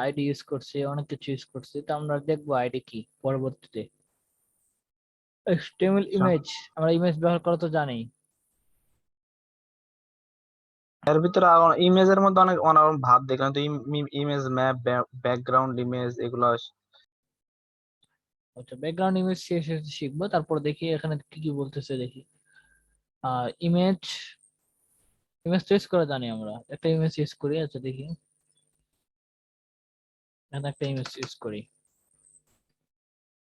আইডি ইউজ করছে, অনেক কিছু ইউজ করছে, তো আমরা দেখবো আইডি কি পরবর্তীতে। HTML আচ্ছা, ইমেজ, আমরা ইমেজ ব্যবহার করা তো জানি। এর ভিতরে ইমেজের মধ্যে অনেক অনেক ভাব দেখলাম তো, ইমেজ ম্যাপ, ব্যাকগ্রাউন্ড ইমেজ এগুলো আচ্ছা, ব্যাকগ্রাউন্ড ইমেজ শেষে শিখবো, তারপর দেখি এখানে কি কি বলতেছে দেখি। ইমেজ, ইমেজ তো ইউজ করা জানি আমরা, একটা ইমেজ ইউজ করি, আচ্ছা দেখি, এখানে একটা ইমেজ ইউজ করি,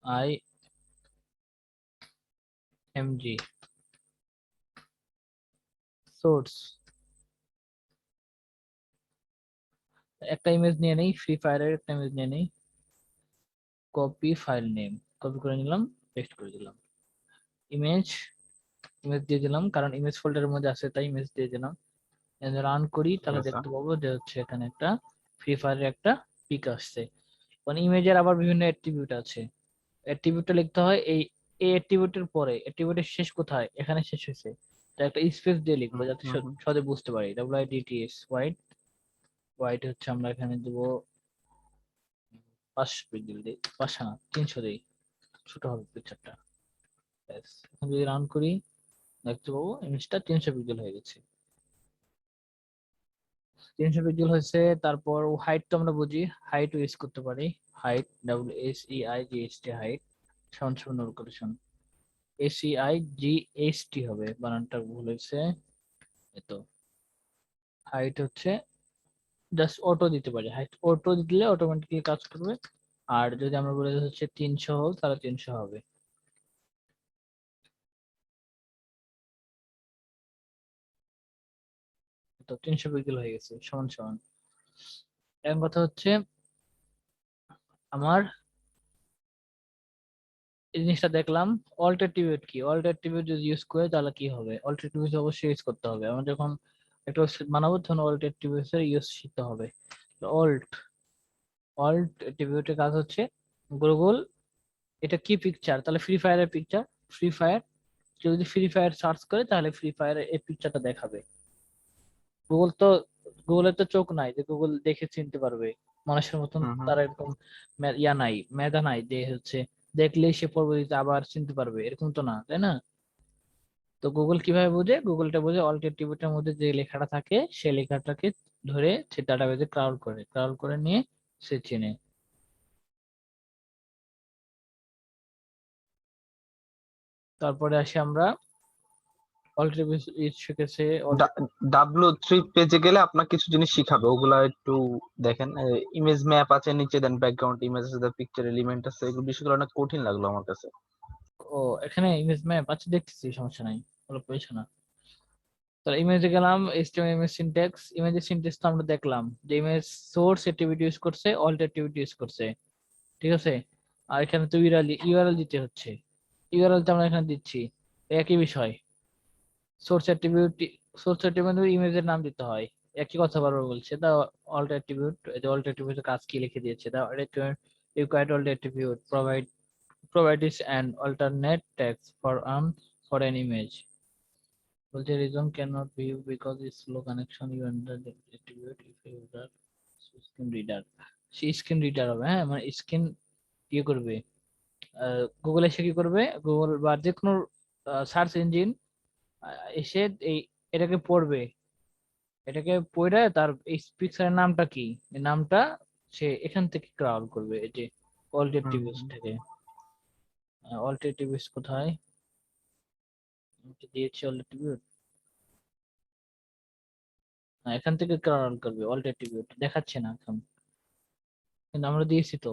আই এম জি, সোর্স একটা ইমেজ নিয়ে নেই, ফ্রি ফায়ারের একটা ইমেজ নিয়ে নেই, কপি ফাইল নেম, কপি করে নিলাম, পেস্ট করে দিলাম, ইমেজ, ইমেজ দিয়ে দিলাম কারণ ইমেজ ফোল্ডারের মধ্যে আছে তাই ইমেজ দিয়ে দিলাম। রান করি ঠিক তাহলে আছে। দেখতে পাবো যে হচ্ছে এখানে একটা ফ্রি ফায়ারের একটা পিক আসছে। মানে ইমেজের আবার বিভিন্ন অ্যাট্রিবিউট আছে, অ্যাট্রিবিউটটা লিখতে হয় এই এই অ্যাট্রিবিউটের পরে, অ্যাট্রিবিউটের শেষ কোথায়, এখানে শেষ হয়েছে, তো একটা স্পেস দিয়ে লিখবো হুম যাতে হুম হুম। সহজে বুঝতে পারি। WIDTS হোয়াইট, হোয়াইট হচ্ছে আমরা এখানে দেবো 500 পিক্সেল দিই, 500 না 300 দিই, ছোট হবে পিকচারটা। ব্যাস, এখন যদি রান করি দেখতে পাবো ইমেজটা 300 পিক্সেল হয়ে গেছে। 300 পিক্সেল হয়েছে। তারপর হাইট তো আমরা বুঝি, হাইট ইউজ করতে পারি, হাইট WSEIGHT হাইট সমান সমান লোকেশন, SEIGHT হবে, বানানটা ভুল হয়েছে। এতো হাইট হচ্ছে জাস্ট অটো দিতে পারি, হাইট অটো দিলে অটোমেটিক্যালি কাজ করবে। আর যদি আমরা বলে দিই হচ্ছে 300 হোক তাহলে 300 হবে। তো 300 পিক্সেল হয়ে গেছে সমান সমান। এখন কথা হচ্ছে আমার এই জিনিসটা দেখলাম, অল্টারনেটিভ কি, অল্টারনেটিভ যদি ইউজ করে তাহলে কি হবে, অল্টারনেটিভ অবশ্যই ইউজ করতে হবে। আমরা যখন একটা ওয়েবসাইট বানাবো তখন অল্টারনেটিভ এর ইউজ শিখতে হবে। অল্ট অল্ট অ্যাট্রিবিউটের কাজ হচ্ছে গুগল, এটা কি পিকচার, তাহলে ফ্রি ফায়ারের পিকচার, ফ্রি ফায়ার, কেউ যদি ফ্রি ফায়ার সার্চ করে তাহলে ফ্রি ফায়ারের এই পিকচারটা দেখাবে। গুগল তো, গুগলের তো চোখ নাই যে গুগল দেখে চিনতে পারবে, মানুষের মতন হুম হুম। তার এরকম ইয়া নাই, মেধা নাই যে হচ্ছে দেখলেই সে পরবর্তীতে আবার চিনতে পারবে, এরকম তো না, তাই না? তো গুগল কিভাবে বোঝে, গুগলটা বোঝে অল্টারনেটিভের মধ্যে যে লেখাটা থাকে সেই লেখাটাকে ধরে সে ডাটাবেজে ক্রাউল করে, ক্রাউল করে নিয়ে সে চেনে। তারপরে আসি আমরা অল্টারনেটিভ শিখেছে। W3 পেজে গেলে আপনার কিছু জিনিস শিখাবে, ওগুলা একটু দেখেন। ইমেজ ম্যাপ আছে নিচে, দেন ব্যাকগ্রাউন্ড ইমেজ আছে, পিকচার এলিমেন্ট আছে, এগুলো বিষয়গুলো অনেক কঠিন লাগলো আমার কাছে। ও এখানে ইমেজ ম্যাপ আছে, দেখতেছি, সমস্যা নাই, বলো পেয়েছো না। তাহলে ইমেজে গেলাম, HTML ইমেজ সিনট্যাক্স, ইমেজের সিনট্যাক্স তো আমরা দেখলাম যে ইমেজ সোর্স অ্যাট্রিবিউট ইউজ করছে, অল্ট অ্যাট্রিবিউট ইউজ করছে, ঠিক আছে। আর এখানে তো ইউআরএল দিতে হচ্ছে, ইউআরএল তো আমরা এখানে দিচ্ছি, একই বিষয়। সোর্স অ্যাট্রিবিউট, সোর্স অ্যাট্রিবিউট ইমেজের নাম দিতে হয়, একই কথা বারবার বলছে। দা অল্ট অ্যাট্রিবিউট, এই যে অল্ট অ্যাট্রিবিউটের কাজ কি লিখে দিয়েছে, the required alt attribute provide is an alternate text for an image. বলছে reason cannot be used because it's slow connection you enter the attribute if you user screen reader, say screen reader হবে, হ্যাঁ মানে screen ইয়ে করবে, Google এসে কি করবে, Google বা যে কোনো সার্চ ইঞ্জিন এসে এই এটাকে পড়বে, এটাকে পড়ে তার এই পিকচারের নামটা কি, এই নামটা সে এখান থেকে ক্রাউল করবে, এই যে হুম অল্টারনেটিভস হুম। থেকে। অল্টারনেটিভস কোথায়, দিয়েছি অল্টারনেটিভ, এখান থেকে ক্রাউল করবে, অল্টারনেটিভ দেখাচ্ছে না এখন, কিন্তু আমরা দিয়েছি তো,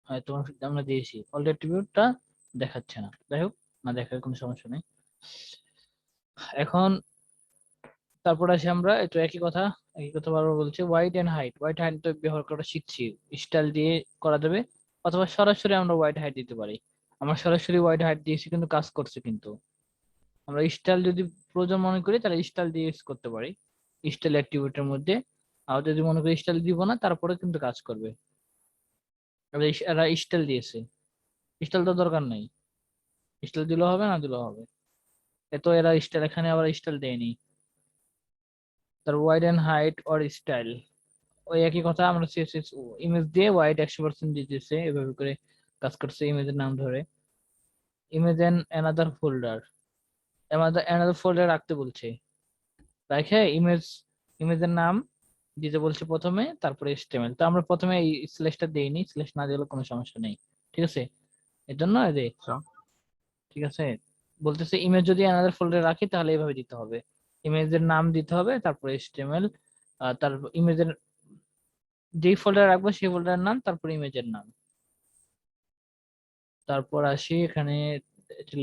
হ্যাঁ তোমার আমরা দিয়েছি, অল্টারনেটিভটা দেখাচ্ছে না, যাই হোক, না দেখার কোনো সমস্যা নেই। এখন তারপর আসি আমরা, একটু একই কথা বারবার বলছে, white and height, white height তো ব্যবহার করা শিখছি, স্টাইল দিয়ে করা যাবে, অথবা সরাসরি আমরা হোয়াইট হাইট দিতে পারি। আমরা সরাসরি হোয়াইট হাইট দিয়েছি কিন্তু কাজ করছে, কিন্তু আমরা স্টাইল যদি প্রয়োজন মনে করি তাহলে স্টাইল দিয়ে ইউজ করতে পারি, স্টাইল অ্যাক্টিভিটির মধ্যে। আর যদি মনে করি স্টাইল দিব না তারপরে কিন্তু কাজ করবে। এরা স্টাইল দিয়েছে, স্টাইল তো দরকার নাই, স্টাইল দিলেও হবে না দিলেও হবে, এত এরা স্টাইল এখানে আবার স্টাইল দেয়নি। তার wide and height or style, ওই একই কথা, আমরা সিএসএস ইমেজ দিয়ে ওয়াইড 100% দিতেছে, এভাবে করে কাজ করছে ইমেজের নাম ধরে। Image and another folder, another folder রাখতে বলছে, রাখে ইমেজের নাম দিতে বলছে প্রথমে, তারপরে HTML, তো আমরা প্রথমে এই স্ল্যাশটা দেইনি, স্ল্যাশ না দিলে কোনো সমস্যা নেই, ঠিক আছে। এর জন্য এই যে, আচ্ছা। ঠিক আছে, বলতেছে ইমেজ যদি অ্যানাদার ফোল্ডারে রাখি তাহলে এইভাবে দিতে হবে, ইমেজের নাম দিতে হবে, তারপরে HTML, তার ইমেজের যেই ফোল্ডার রাখবো সেই ফোল্ডারের নাম, তারপর ইমেজের নাম। তারপর আসি এখানে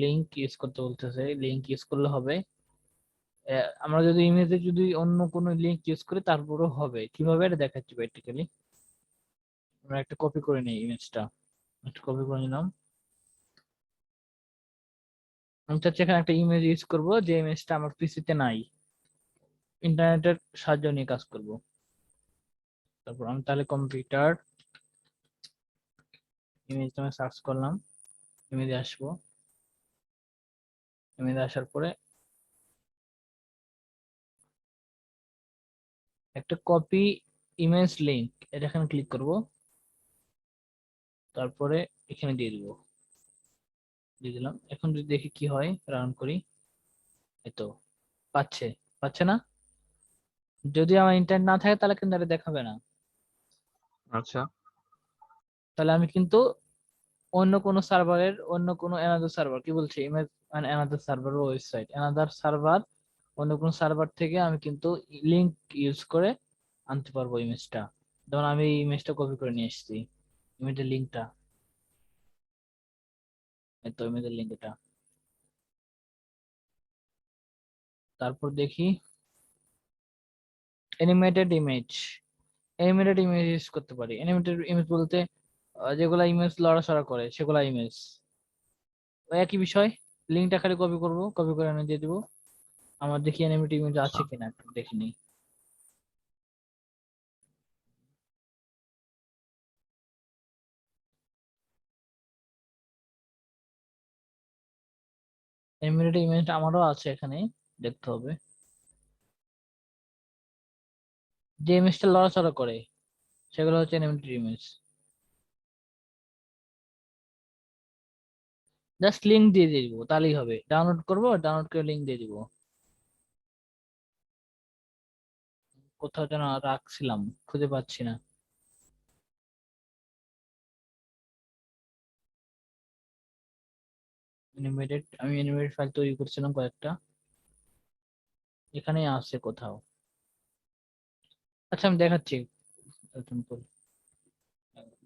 লিংক ইউজ করতে বলতেছে, লিংক ইউজ করলে হবে। আমরা যদি ইমেজে যদি অন্য কোনো লিংক ইউজ করি তারপরেও হবে, কিভাবে এটা দেখাচ্ছি প্র্যাকটিক্যালি। আমরা একটা কপি করে নিই ইমেজটা, একটা কপি করে নিলাম। আমি চাচ্ছি এখানে একটা ইমেজ ইউজ করব যে ইমেজটা আমার পিসিতে নাই, ইন্টারনেটের সাহায্য নিয়ে কাজ করব। তারপর আমি তাহলে কম্পিউটার ইমেজ আমি সার্চ করলাম, ইমেজে আসবো। ইমেজে আসার পরে একটা কপি ইমেজ লিংক, এটা এখানে ক্লিক করব, তারপরে এখানে দিয়ে দিব, দিয়ে দিলাম। এখন যদি দেখি কি হয়, রান করি, এই তো পাচ্ছে, পাচ্ছে না। যদি আমার ইন্টারনেট না থাকে তাহলে কিন্তু এটা দেখাবে না। আচ্ছা। তাহলে আমি কিন্তু অন্য কোনো সার্ভারের, অন্য কোনো অ্যানাদার সার্ভার, কি বলছে ইমেজ মানে another server website, another server, অন্য কোনো সার্ভার থেকে আমি কিন্তু লিংক ইউজ করে আনতে পারবো ইমেজটা। যেমন আমি এই ইমেজটা কপি করে নিয়ে এসেছি, ইমেজের লিংকটা, এই তো ইমেজের লিংক এটা। তারপর দেখি animated image, animated image use করতে পারি। অ্যানিমেটেড ইমেজ বলতে যেগুলা ইমেজ লড়াচড়া করে সেগুলা ইমেজ, ওই একই বিষয়। লিঙ্কটা খালি কপি করব, কপি করে এনে দিয়ে দিব। আমার দেখি অ্যানিমেটেড ইমেজ আচ্ছা। আছে কিনা একটু দেখে নিই। অ্যানিমেটেড ইমেজ আমারও আছে এখানে, দেখতে হবে। যে ইমেজটা লড়াচড়া করে সেগুলো হচ্ছে অ্যানিমেটেড ইমেজ। জাস্ট লিংক দিয়ে দিয়ে দিব তাহলেই হবে, ডাউনলোড করব, ডাউনলোড করে লিংক দিয়ে দিব। কোথাও যেন রাখছিলাম, খুঁজে পাচ্ছি না। অ্যানিমেটেড, আমি অ্যানিমেটেড ফাইল তৈরি করছিলাম কয়েকটা, এখানেই আছে কোথাও। আচ্ছা আমি দেখাচ্ছি, নতুন করে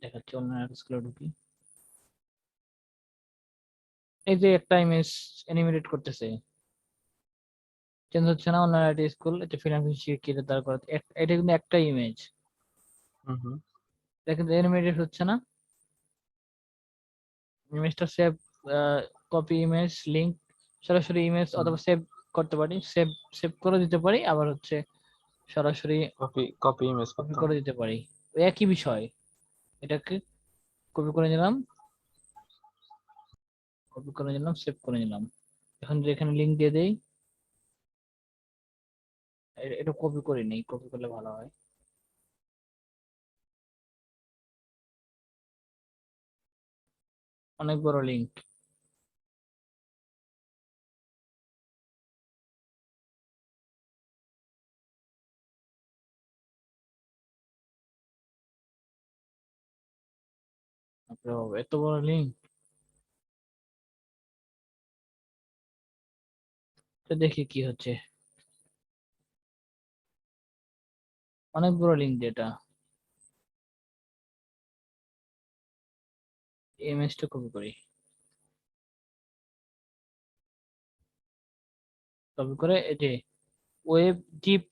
দেখাচ্ছি, অনলাইন স্কুলে ঢুকি। এই যে একটা ইমেজ অ্যানিমেটেড করতেছে, চেঞ্জ হচ্ছে না। অনলাইন আইটি স্কুল, এটা ফিনান্সিয়াল শিক্ষিত দ্বারা করা, এটা কিন্তু একটা ইমেজ, হুম হুম। এটা কিন্তু অ্যানিমেটেড হচ্ছে না। ইমেজটা সেভ, কপি ইমেজ লিংক, সরাসরি ইমেজ হুম। অথবা সেভ করতে পারি, সেভ সেভ করে দিতে পারি, আবার হচ্ছে সরাসরি কপি কপি ইমেজ কপি করতাম। করে দিতে পারি, ওই একই বিষয়। এটাকে কপি করে নিলাম, কপি করে নিলাম, সেভ করে নিলাম। এখন যদি এখানে লিংক দিয়ে দেই, এটা কপি করে নেই, কপি করলে ভালো হয়। অনেক বড় লিংক, এত বড় লিংক, তো দেখি কি হচ্ছে। অনেক বড় লিংক যেটা, ইমেজটা কপি করি, কপি করে এই যে ওয়েব ডিপ,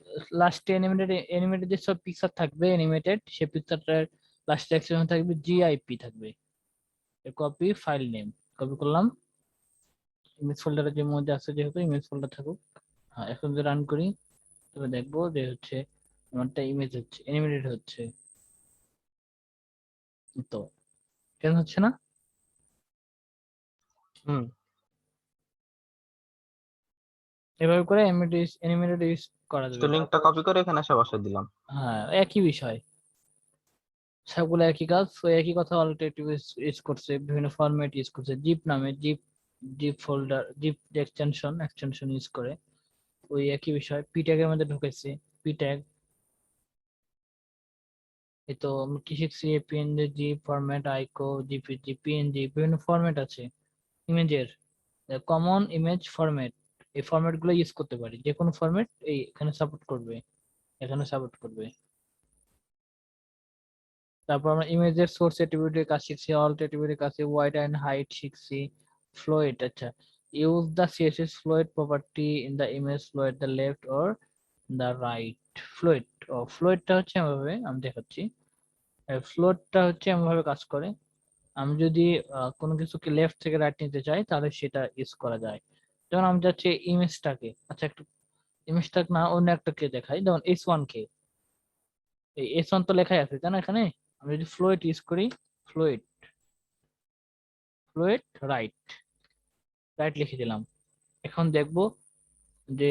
লাস্টে অ্যানিমেটেড, অ্যানিমেটেড যে সব পিকচার থাকবে অ্যানিমেটেড, সেই পিকচারটার লাস্টে এক্সটেনশন থাকবে জিআইপি থাকবে, কপি ফাইল নেম, কপি করলাম। ইমেজ ফোল্ডারের যে মধ্যে আছে, যেহেতু ইমেজ ফোল্ডার থাকুক। হ্যাঁ, এখন যদি রান করি তবে দেখবো যে হচ্ছে আমারটা ইমেজ হচ্ছে, অ্যানিমেটেড হচ্ছে। তো কেন হচ্ছে না? হুম। এভাবে করে অ্যানিমেটেড ইউজ করা তো যাবে। লিঙ্কটা তারপর কপি করে এখানে এসে বসাই দিলাম। হ্যাঁ, একই বিষয়, সবগুলো একই কাজ। তো একই কথা অল্টারনেটিভ ইউজ করছে, বিভিন্ন ফরম্যাট ইউজ করছে, জিপ নামে, zip, zip folder, zip extension, extension use করে। ওই একই বিষয়, পি ট্যাগের মধ্যে ঢুকেছে, পি ট্যাগ। এই তো আমরা কি শিখছি, PNG, zip format, আইকো, GPG, PNG, বিভিন্ন ফরম্যাট আছে ইমেজের, কমন ইমেজ ফরম্যাট। এই ফরম্যাট গুলো ইউজ করতে পারি, যে কোনো ফরম্যাট এই এখানে সাপোর্ট করবে, এখানে সাপোর্ট করবে। তারপর আমরা ইমেজের সোর্স অ্যাট্রিবিউটের কাজ শিখছি, অল্ট অ্যাট্রিবিউটের কাছে ওয়াইড এন্ড হাইট শিখছি, ফ্লোয়েট, আচ্ছা, use the CSS float property in the image float the left or the right. Float, ও ফ্লোয়েটটা হচ্ছে এমনভাবে আমি দেখাচ্ছি, ফ্লোটটা হচ্ছে এমনভাবে কাজ করে, আমি যদি কোনো কিছুকে লেফট থেকে রাইট নিতে চাই তাহলে সেটা ইউজ করা যায়। যেমন আমি যাচ্ছি ইমেজটাকে, আচ্ছা একটু ইমেজটাকে না অন্য একটাকে দেখাই, যেমন S1 কে, এই S1 তো লেখাই আছে তাই না এখানে, আমি যদি ফ্লোয়েট ইউজ করি, ফ্লোয়েট, ফ্লোয়েট রাইট, রাইট লিখে দিলাম, এখন দেখবো যে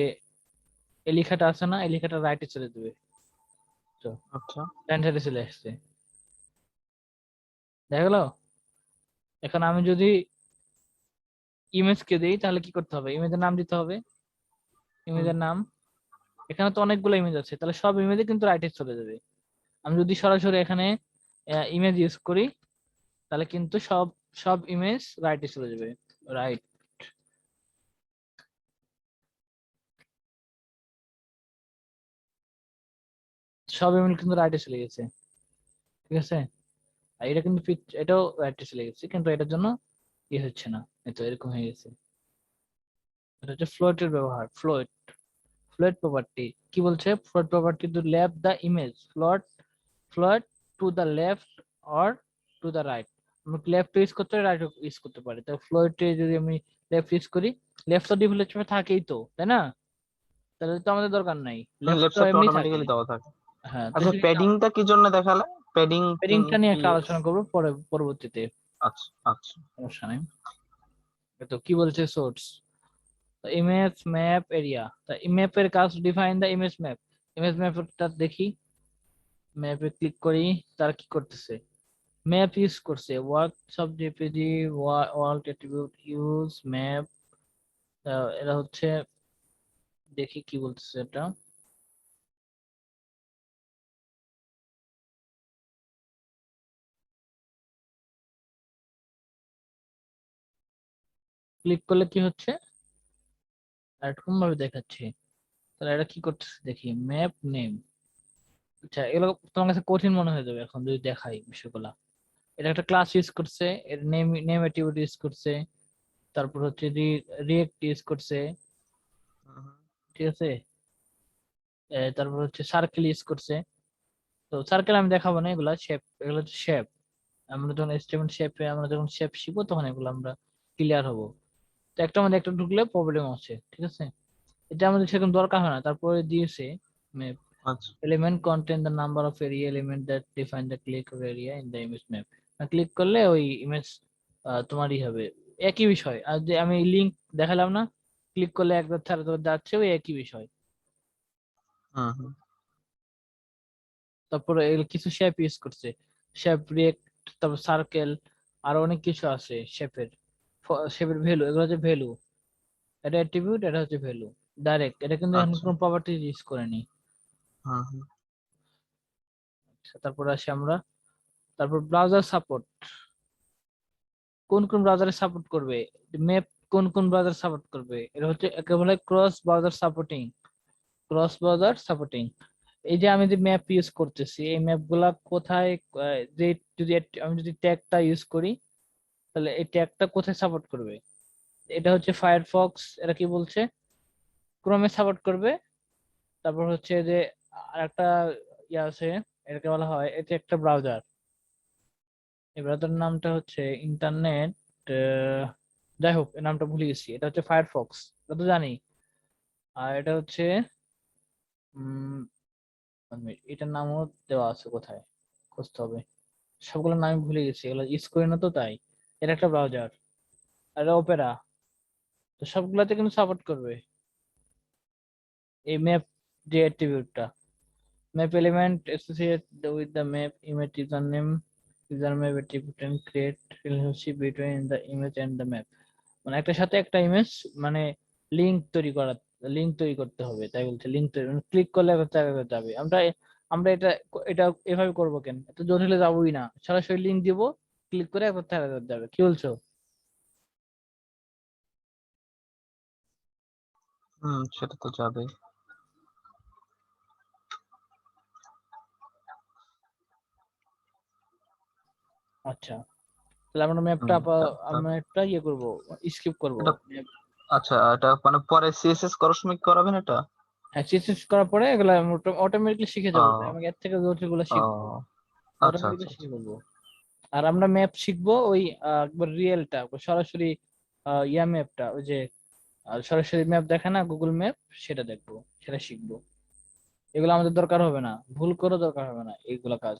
এই লেখাটা আছে না, এই লেখাটা রাইটে চলে যাবে, তো আচ্ছা। ডান সাইডে চলে আসছে, দেখা গেল। এখন আমি যদি ইমেজ কে দিই তাহলে কি করতে হবে, ইমেজের নাম দিতে হবে, হুম, ইমেজের নাম, এখানে তো অনেকগুলো ইমেজ আছে, তাহলে সব ইমেজে কিন্তু রাইটে চলে যাবে। আমি যদি সরাসরি এখানে ইমেজ ইউজ করি তাহলে কিন্তু সব সব ইমেজ রাইটে চলে যাবে, রাইট, সব ইমেজ কিন্তু রাইটে চলে গেছে, ঠিক আছে। আর এটা কিন্তু এটাও রাইটে চলে গেছে, কিন্তু এটার জন্য ইয়ে হচ্ছে না, এই তো এরকম হয়ে গেছে। এটা হচ্ছে ফ্লোটের ব্যবহার, ফ্লোট, ফ্লোট প্রপার্টি কি বলছে, float property to left the image float, float to the left or to the right, আমি লেফট ইউজ করতে পারি, রাইট ইউজ করতে পারি, তো ফ্লোটে যদি আমি লেফট ইউজ করি, লেফট তো ডিফল্ট হিসেবে থাকেই তো তাই না, তাহলে তো আমাদের দরকার নাই, লেফট লেফট তো সাইডটা এমনি থাকে। অটোমেটিক্যালি দেওয়া থাকে। হ্যাঁ, তো আচ্ছা, সেক্ষেত্রে প্যাডিংটা কি জন্য দেখালে? প্যাডিং প্যাডিংটা নিয়ে কি? একটা আলোচনা করবো পরে, পরবর্তীতে, আচ্ছা আচ্ছা। সমস্যা নেই। তো কি বলছে সোর্স, ইমেজ ম্যাপ এরিয়া, তা ম্যাপের কাজ define the image map, image ম্যাপটা দেখি, ম্যাপে ক্লিক করি, তারা কি করতেছে, ম্যাপ ইউজ করছে, workshop JPG, world attribute use map, এরা হচ্ছে, দেখি কি বলতেছে এটা, ক্লিক করলে কি হচ্ছে, এরকম ভাবে দেখাচ্ছে, তাহলে এটা কি করতেছে দেখি, ম্যাপ নেম, আচ্ছা এগুলো তোমার কাছে কঠিন মনে হয়ে যাবে এখন যদি দেখাই বিষয়গুলা, এটা একটা ক্লাস ইউজ করছে, এর নেম নেম অ্যাট্রিবিউট ইউজ করছে, তারপর হচ্ছে রিয়েক্ট ইউজ করছে, হুম, ঠিক আছে, তারপর হচ্ছে সার্কেল ইউজ করছে, তো সার্কেল আমি দেখাবো না, এগুলা শেপ, এগুলো হচ্ছে শেপ, আমরা যখন এস্টিমেট শেপে আমরা যখন শেপ শিখবো তখন এগুলো আমরা ক্লিয়ার হবো, তো একটা মধ্যে একটা ঢুকলে প্রবলেম আছে, ঠিক আছে, এটা আমাদের সেরকম দরকার হয় না, তারপরে দিয়েছে ম্যাপ আচ্ছা। Element contain the number of area element that define the click of area in the image map, click করলে ওই ইমেজ তোমারই হবে, একই বিষয়, আর যে আমি লিংক দেখালাম না, ক্লিক করলে একবার ছাড়া তো যাচ্ছে, ওই একই বিষয়। হুম হুম। তারপরে এগুলো কিছু শেপ ইউজ করছে, শেপ রিয়েক্ট, তারপর সার্কেল, আর অনেক কিছু আছে শেপের, শেপের ভ্যালু, এগুলো হচ্ছে ভ্যালু, এটা অ্যাট্রিবিউট, এটা হচ্ছে ভ্যালু, ডাইরেক্ট, এটা কিন্তু এখন আচ্ছা। কোনো প্রপার্টি ইউজ করেনি। হুম হুম। আচ্ছা, তারপর আসি আমরা, তারপর ব্রাউজার সাপোর্ট, কোন কোন ব্রাউজারে সাপোর্ট করবে, ম্যাপ কোন কোন ব্রাউজার সাপোর্ট করবে, এটা হচ্ছে একেবারে cross browser supporting, cross browser supporting, এই যে আমি যে ম্যাপ ইউজ করতেছি এই ম্যাপ গুলা কোথায়, যে যদি আমি যদি ট্যাগটা ইউজ করি তাহলে এই ট্যাগটা কোথায় সাপোর্ট করবে, এটা হচ্ছে ফায়ারফক্স, এটা কি বলছে, ক্রোমে সাপোর্ট করবে, তারপর হচ্ছে যে আরেকটা ইয়ে আছে, এটাকে বলা হয়, এটা একটা ব্রাউজার, এই ব্রাউজার নামটা হচ্ছে ইন্টারনেট, যাই হোক এর নামটা ভুলে গেছি, এটা হচ্ছে ফায়ারফক্স, এটা তো জানি, আর এটা হচ্ছে উম এটার নামও দেওয়া আছে কোথায়, খুঁজতে হবে, সবগুলোর নাম ভুলে গেছি, এগুলো ইউজ করি না তো তাই, এটা একটা ব্রাউজার, আর এটা ওপেরা, তো সবগুলাতে কিন্তু সাপোর্ট করবে এই ম্যাপ যে অ্যাট্রিবিউটটা, map element associate with the map image user name, user map attribute and create relationship between the image and the map, মানে একটার সাথে একটা ইমেজ, মানে লিংক তৈরি করা, লিংক তৈরি করতে হবে, তাই বলছে লিংক তৈরি, ক্লিক করলে একটা জায়গায় যাবে, আমরা আমরা এটা এটা এভাবে করবো কেন, এত জটিলে যাবোই না, সরাসরি লিংক দিব, ক্লিক করে একটা জায়গায় যাবে, কি বলছো। হুম, সেটা তো যাবে। আচ্ছা, তাহলে আমরা ম্যাপটা তারপর ম্যাপটা ইয়ে করব, স্কিপ করব। এটা, আচ্ছা এটা মানে পরে সিএসএস করার সময় কি করাবেন এটা? হ্যাঁ, সিএসএস করার পরে এগুলা অটোমেটিকলি শিখে যাবো, তাই ও আমি এর থেকে যতগুলো ও শিখবো আচ্ছা আচ্ছা অটোমেটিকলি আচ্ছা। শিখে ফেলবো। আর আমরা ম্যাপ শিখবো ওই একবার রিয়েলটা, সরাসরি ইয়া ম্যাপটা, ওই যে সরাসরি ম্যাপ দেখে না গুগল ম্যাপ, সেটা দেখবো, সেটা শিখবো। এগুলো আমাদের দরকার হবে না, ভুল করে দরকার হবে না এইগুলা কাজ।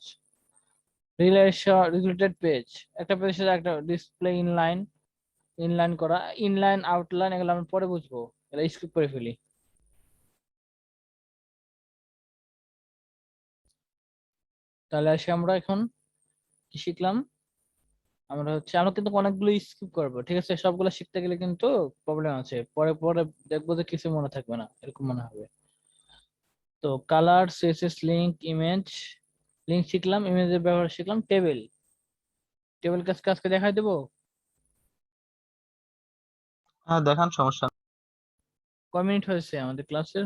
রিলেটেড পেজ, একটা পেজের সাথে একটা ডিসপ্লে ইনলাইন, ইনলাইন করা, ইনলাইন আউটলাইন, এগুলো আমরা পরে বুঝবো, এগুলো স্কিপ করে ফেলি। তাহলে আসি আমরা এখন কি শিখলাম। আমরা কিন্তু অনেকগুলো স্কিপ করবো, ঠিক আছে? সবগুলো শিখতে গেলে কিন্তু প্রবলেম আছে, পরে পরে দেখবো যে কিছু মনে থাকবে না, এরকম মনে হবে। তো colour, CSS, link, image, link শিখলাম, ইমেজের ব্যবহার শিখলাম, টেবিল, টেবিল কাজকে আজকে দেখাই দেবো। হ্যাঁ দেখান, সমস্যা নেই। কয় মিনিট হয়েছে আমাদের ক্লাসের?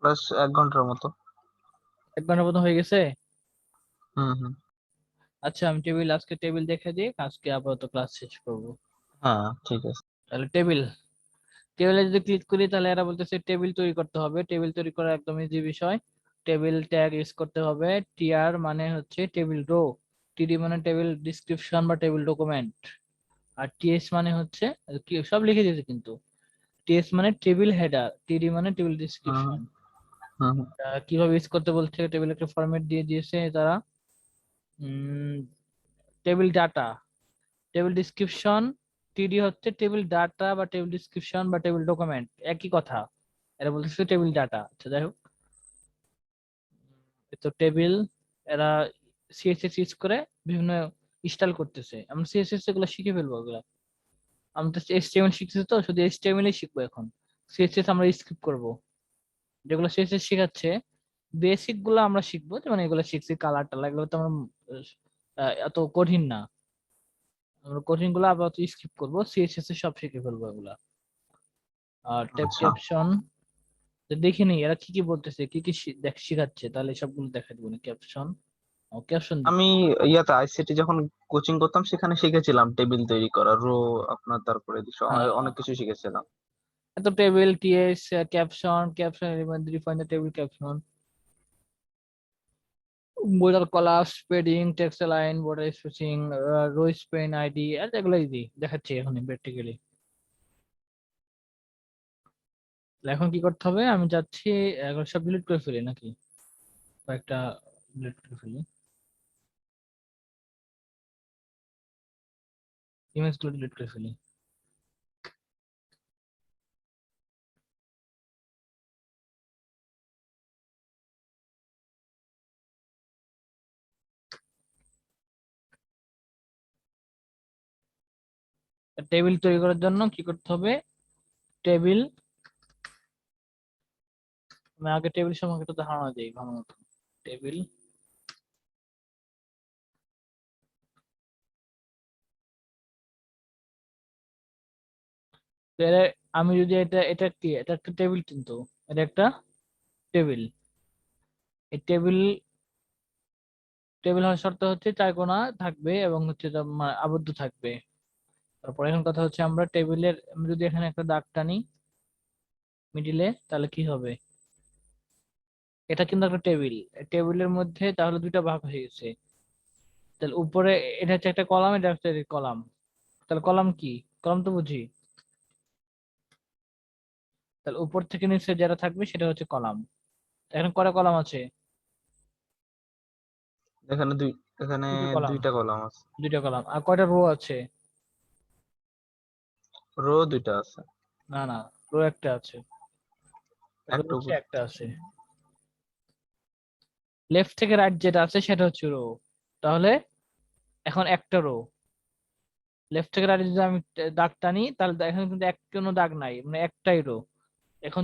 প্লাস 1 ঘন্টার মতো। 1 ঘন্টার মতো হয়ে গেছে। হুম হুম। আচ্ছা, আমি আজকে টেবিল দেখে দিয়ে আজকে আপাতত ক্লাস শেষ করবো। হ্যাঁ ঠিক আছে। তাহলে টেবিলে যদি ক্লিক করি, তাহলে এরা বলতেছে টেবিল তৈরি করতে হবে। টেবিল তৈরি করা একদম ইজি বিষয়। টেবিল ট্যাগ ইউজ করতে হবে। টিআর মানে হচ্ছে টেবিল রো, টিডি মানে টেবিল ডিসক্রিপশন বা টেবিল ডকুমেন্ট, আর টিএস মানে হচ্ছে, কি সব লিখে দিয়েছে কিন্তু, টিএস মানে টেবিল হেডার, টিডি মানে টেবিল হুম ডিসক্রিপশন। হুম হুম। কিভাবে ইউজ করতে বলছে, টেবিল একটা ফরম্যাট দিয়ে দিয়েছে তারা। টেবিল ডাটা, টেবিল ডিসক্রিপশন, টিডি হচ্ছে টেবিল ডাটা বা টেবিল ডিসক্রিপশন বা টেবিল ডকুমেন্ট, একই কথা। এরা বলতেছে টেবিল ডাটা। আচ্ছা, যাই হোক, তো টেবিল এরা সিএসএস ইউজ করে বিভিন্ন স্টাইল করতেছে। আমরা সিএসএস এগুলো শিখে ফেলবো এগুলা। আমরা তো এইচটিএমএল শিখতেছি, তো শুধু এইচটিএমএল শিখবো এখন। সিএসএস আমরা স্কিপ করব, যেগুলো সিএসএস শেখাচ্ছে বেসিক গুলো আমরা শিখবো, যেমন এগুলো শিখছি কালার টালার, এগুলো তো আমরা এত কঠিন না। আমরা কঠিন গুলো আপাতত স্কিপ করবো, সিএসএস এর সব শিখে ফেলবো এগুলা। আর ট্যাব আচ্ছা। ক্যাপশন দেখে নিই এরা কি কি বলতেছে, কি কি শিখাচ্ছে, তাহলে সবগুলো দেখা দিব না। ক্যাপশন, ও ক্যাপশন দিব। আমি ইয়াতে আইসিটি যখন কোচিং করতাম সেখানে শিখেছিলাম টেবিল তৈরি করা, রো আপনার, তারপরে হ্যাঁ, অনেক কিছু শিখেছিলাম। এত টেবিল টিএস, caption, caption element, define the table caption, border collapse, padding, text align, border spacing, row span ID, আর এগুলো ইজি দেখাচ্ছি এখন প্র্যাকটিক্যালি। এখন কি করতে হবে, আমি যাচ্ছি এগুলো সব ডিলিট করে ফেলি নাকি, কয়েকটা ডিলিট করে ফেলি, ইমেজ গুলো ডিলিট করে ফেলি। টেবিল তৈরি করার জন্য কি করতে হবে, টেবিল, আমি আগে টেবিল সম্পর্কে একটু ধারণা দিই ভালো মতো। টেবিল, আমি যদি এটা, এটা কি, এটা একটা টেবিল কিন্তু, এটা একটা টেবিল। এই টেবিল, টেবিল হওয়ার শর্ত হচ্ছে চার কোণা থাকবে এবং হচ্ছে আবদ্ধ থাকবে। তারপর এখন কথা হচ্ছে আমরা টেবিলের, আমি যদি এখানে একটা দাগ টানি মিডিলে, তাহলে কি হবে, এটা কিন্তু একটা টেবিল। টেবিলের মধ্যে তাহলে দুইটা ভাগ হয়ে গেছে। তাহলে উপরে এটা হচ্ছে একটা কলাম, এটা হচ্ছে কলাম। তাহলে কলাম কি, কলাম তো বুঝি। তাহলে উপর থেকে নিচে যেটা থাকবে সেটা হচ্ছে কলাম। এখন কয়টা কলাম আছে? এখানে এখানে দুটো কলাম, 2টা কলাম আছে। দুইটা কলাম। আর কয়টা রো আছে? রো 2টা আছে। না না, রো একটা আছে, রো একটা হচ্ছে উপর। একটা আছে। লেফট থেকে রাইট যেটা আছে সেটা হচ্ছে রো। তাহলে এখন একটা রো, লেফট থেকে রাইট যদি আমি দাগ টানি, তাহলে এখানে কিন্তু কোনো দাগ নাই, মানে একটাই রো। এখন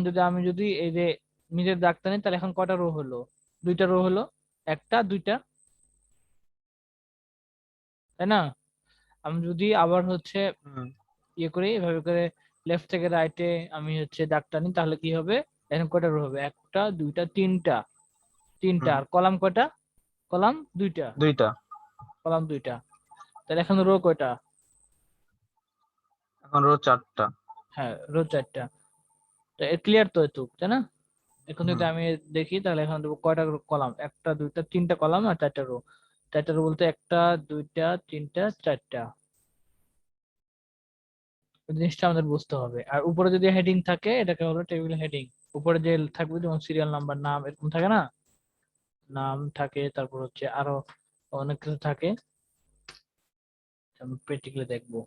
যদি এই যে নিজের দাগ টানি, তাহলে এখন কয়টা রো হলো, দুইটা রো হলো, একটা দুইটা, তাই না? আমি যদি আবার হচ্ছে হুম ইয়ে করি এভাবে করে, লেফট থেকে রাইটে আমি হচ্ছে দাগ টানি, তাহলে কি হবে, এখন কয়টা রো হবে, একটা দুইটা তিনটা, তিনটা। হুম। আর কলাম কয়টা, কলাম দুইটা। 2টা। কলাম 2টা, তাহলে এখন রো কয়টা? এখন রো 4টা। হ্যাঁ, রো 4টা। তো ক্লিয়ার তো এটুক, তাই না? এখন যদি হুম আমি দেখি তাহলে এখন দেবো কয়টা কলাম, 1টা 2টা 3টা কলাম আর 4টা রো। 4টা রো বলতে 1টা 2টা 3টা 4টা। এই জিনিসটা আমাদের বুঝতে হবে। আর উপরে যদি হেডিং থাকে এটাকে হলো টেবিল হেডিং। উপরে যে থাকবে যেমন সিরিয়াল নাম্বার, নাম, এরকম থাকে না, নাম থাকে, তারপর হচ্ছে আরো অনেক কিছু থাকে, আমি প্র্যাকটিক্যালি দেখবো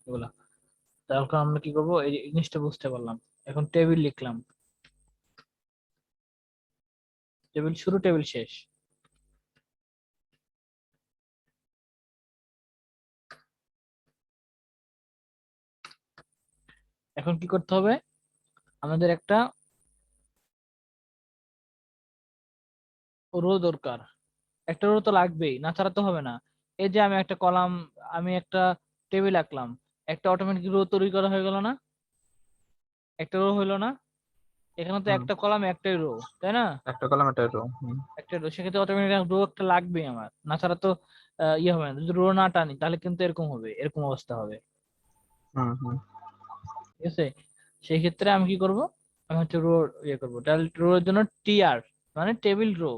এগুলা। তারপর আমরা কি করবো, এই জিনিসটা বুঝতে পারলাম। এখন টেবিল লিখলাম, টেবিল শুরু টেবিল শেষ। এখন কি করতে হবে, আমাদের একটা রো দরকার। একটা রো তো লাগবেই, না ছাড়া তো হবে না। এই যে আমি একটা কলাম, আমি একটা টেবিল আঁকলাম, একটা অটোমেটিক রো তৈরি করা হয়ে গেল না? একটা রো হইলো না? এখানে তো হুম। একটা কলাম একটাই রো, তাই না? একটা কলাম একটা রো। একটা রো, সেক্ষেত্রে অটোমেটিক রো একটা লাগবেই আমার, না ছাড়া তো ইয়ে হবে না। যদি রো না টানি তাহলে কিন্তু এরকম হবে, এরকম অবস্থা হবে। হুম হুম। ঠিক আছে, সেই ক্ষেত্রে আমি কি করব, আমি হচ্ছে রো ইয়ে করবো। তাহলে রো এর জন্য টিআর, মানে টেবিল রো।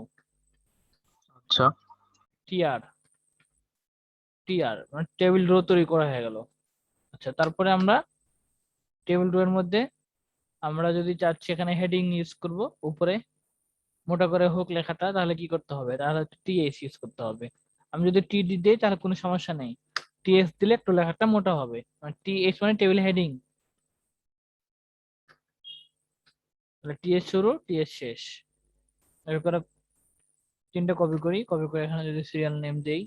আচ্ছা। টিআর, টিআর মানে টেবিল রো তৈরি করা হয়ে গেল। আচ্ছা, তারপরে আমরা টেবিল রো এর মধ্যে আমরা যদি চাচ্ছি এখানে হেডিং ইউজ করব, উপরে মোটা করে হোক লেখাটা, তাহলে কি করতে হবে, তাহলে টিএস ইউজ করতে হবে। আমি যদি টি দিই তাহলে কোনো সমস্যা নেই, টিএস দিলে একটু লেখাটা মোটা হবে। মানে টিএস মানে টেবিল হেডিং, তাহলে টিএস শুরু টিএস শেষ। এরপরে 3টা কপি করি, কপি করে এখানে যদি সিরিয়াল নেম দেই,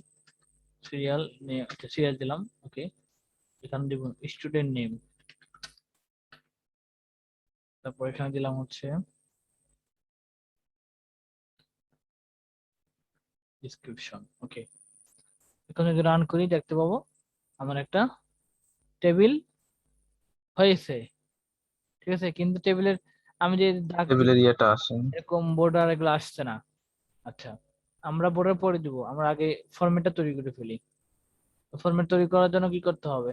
সিরিয়াল নেম, আচ্ছা সিরিয়াল দিলাম, ওকে। এখানে দিব স্টুডেন্ট নেম, তারপর এখানে দিলাম হচ্ছে ডিসক্রিপশন, ওকে। এখন যদি রান করি দেখতে পাবো আমার একটা টেবিল হয়েছে। ঠিক আছে, কিন্তু টেবিলের আমি যে দাগ টেবিলের দিচ্ছি ইয়েটা আসে। এরকম বর্ডার এগুলো আসছে না। আচ্ছা, আমরা বর্ডার পরে দিব, আমরা আগে ফরম্যাটটা তৈরি করে ফেলি। ফরম্যাট তৈরি করার জন্য কি করতে হবে,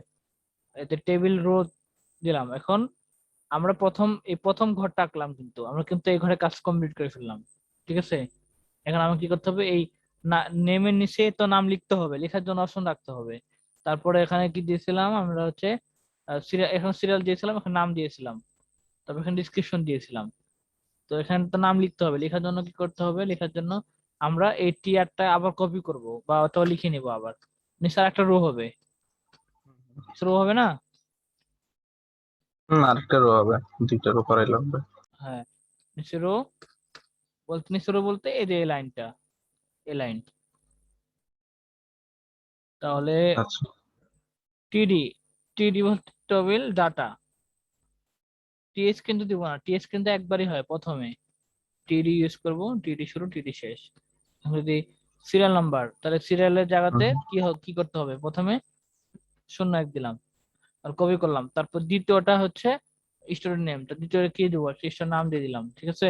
এতে টেবিল রো দিলাম। এখন আমরা প্রথম ঘরটা আঁকলাম, কিন্তু আমরা কিন্তু এই ঘরে কাজ কমপ্লিট করে ফেললাম। ঠিক আছে, এখন আমাকে কি করতে হবে, এই নেমের নিচে তো নাম লিখতে হবে, লেখার জন্য অপশন রাখতে হবে। তারপরে এখানে কি দিয়েছিলাম আমরা হচ্ছে সিরিয়াল, এখন সিরিয়াল দিয়েছিলাম, এখন নাম দিয়েছিলাম, তারপর এখানে ডিসক্রিপশন দিয়েছিলাম। তো এখানে তো নাম লিখতে হবে, লেখার জন্য কি করতে হবে, লেখার জন্য আমরা এই টিআরটা আবার কপি করব বা অথবা লিখে নিব আবার। নিচে একটা রো হবে, রো হবে না? আরেকটা রো হবে, 2টা রো করাই লাগবে। হ্যাঁ, নিচে রো বলতে, নিচে রো বলতে এই যে এই লাইনটা, এই লাইন। তাহলে আচ্ছা। টিডি, টিডি বলতে টেবিল ডাটা। টিএস কিন্তু দিব না, টিএস কিন্তু একবারই হয় প্রথমে, টিডি ইউজ করব, টিডি শুরু টিডি শেষ। এখন যদি সিরিয়াল নাম্বার, তাহলে সিরিয়ালের জায়গাতে হুম কি করতে হবে, প্রথমে 01 দিলাম আর কপি করলাম। তারপর দ্বিতীয়টা হচ্ছে স্টুডেন্ট নেমটা, দ্বিতীয়টা কি দেবো, স্টুডেন্ট নাম দিয়ে দিলাম। ঠিক আছে,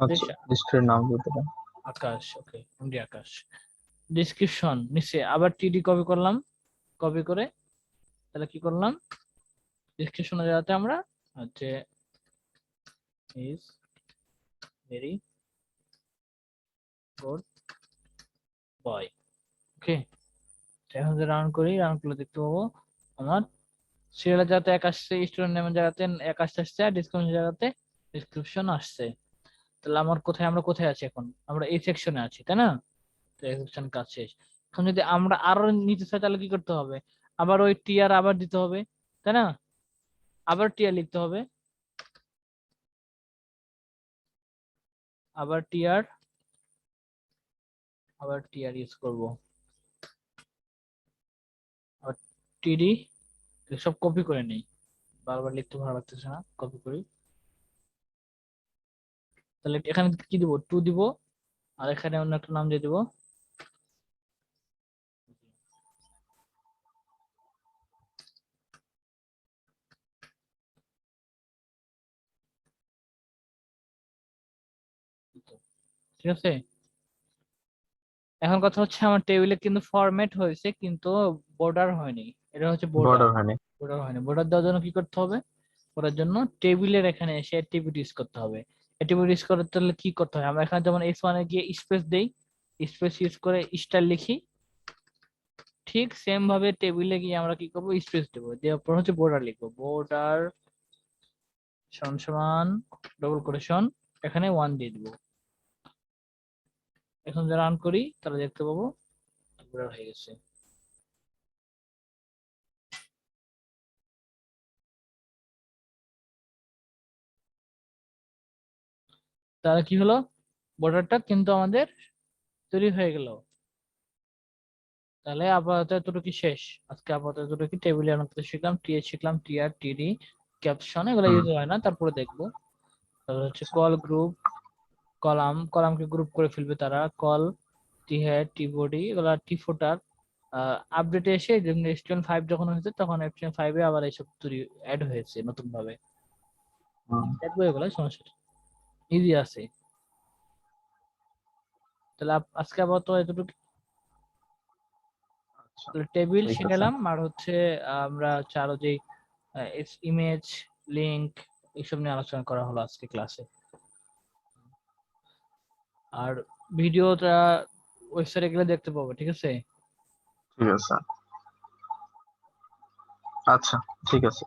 আচ্ছা, বেশ। লিস্টের নাম দিতে হবে। আকাশ, ওকে, এমডি আকাশ। ডিসক্রিপশন নিচে আবার টিডি কপি করলাম, কপি করে তাহলে কি করলাম, ডিসক্রিপশনের জায়গাতে আমরা হচ্ছে ইজ ভেরি গুড বয়, ওকে। এখন যদি রান করি, রান করলে দেখতে পাবো আমার সিরিয়ালের জায়গাতে 1 আসছে, স্টুডেন্ট নেমের জায়গাতে 1 আসছে, আর ডিসক্রিপশনের জায়গাতে ডিসক্রিপশন আসছে। তাহলে আমার কোথায়, আমরা কোথায় আছি এখন, আমরা এই সেকশনে আছি, তাই না? তো এই সেকশন কাজ শেষ। এখন যদি আমরা আরো নিচে চাই তাহলে কি করতে হবে, আবার ওই টিআর আবার দিতে হবে, তাই না? আবার টিআর লিখতে হবে, আবার টিআর, আবার টিআর ইউজ করব, আবার টিডি। সব কপি করে নেই, বারবার লিখতে ভালো লাগতেছে না, কপি করি। তাহলে এখানে কি দিব, 2 দিব, আর এখানে অন্য একটা নাম দিয়ে দিব। ঠিক আছে, এখন কথা হচ্ছে আমার টেবিলে কিন্তু ফরম্যাট হয়েছে কিন্তু বর্ডার হয়নি, এটা হচ্ছে বর্ডার। বর্ডার হয়নি। বর্ডার হয়নি, বর্ডার দেওয়ার জন্য কি করতে হবে? করার জন্য টেবিলের এখানে এসে অ্যাক্টিভিটিস করতে হবে। অ্যাক্টিভিটিস করতে হলে কি করতে হয়? আমরা এখানে যেমন S1 এ গিয়ে স্পেস দেই, স্পেস ইউজ করে স্টার লিখি, ঠিক সেম ভাবে টেবিলে গিয়ে আমরা কি করবো? স্পেস দেবো, দেওয়ার পর হচ্ছে বর্ডার লিখবো, বর্ডার সমান সমান ডবল কোটেশন এখানে 1 দিয়ে দিব। এখন যারা রান করি তারা দেখতে পাবো বর্ডার হয়ে গেছে। তাহলে কি হলো? বর্ডারটা কিন্তু আমাদের তৈরি হয়ে গেল। তাহলে আপাতত এতটুকু শেষ। আজকে আপাতত এতটুকু টেবিলে আনতে শিখলাম, টিএ শিখলাম, টিআর টিডি ক্যাপশন এগুলো হুম। ইউজ হয় না, তারপরে দেখবো। তারপর হচ্ছে কল গ্রুপ, কলাম, কলামকে গ্রুপ করে ফেলবে তারা, কল, টি হেড, টি বডি, এগুলা টি ফুটার। আপডেটে এসে HTML5 যখন হয়েছে তখন HTML5 এ আবার এইসব তৈরি অ্যাড হয়েছে নতুন ভাবে। হুম। দেখবো এগুলো, সমস্যা ইজি আছে। তাহলে আজকে আপাতত এতটুকু। আচ্ছা, টেবিল ঠিক আছে। শিখালাম, আর হচ্ছে আমরা চারো যে ইমেজ, লিংক, এইসব নিয়ে আলোচনা করা হলো আজকে ক্লাসে। আর ভিডিওটা ওয়েবসাইটে গেলে দেখতে পাবো, ঠিক আছে? ঠিক আছে। আচ্ছা, ঠিক আছে।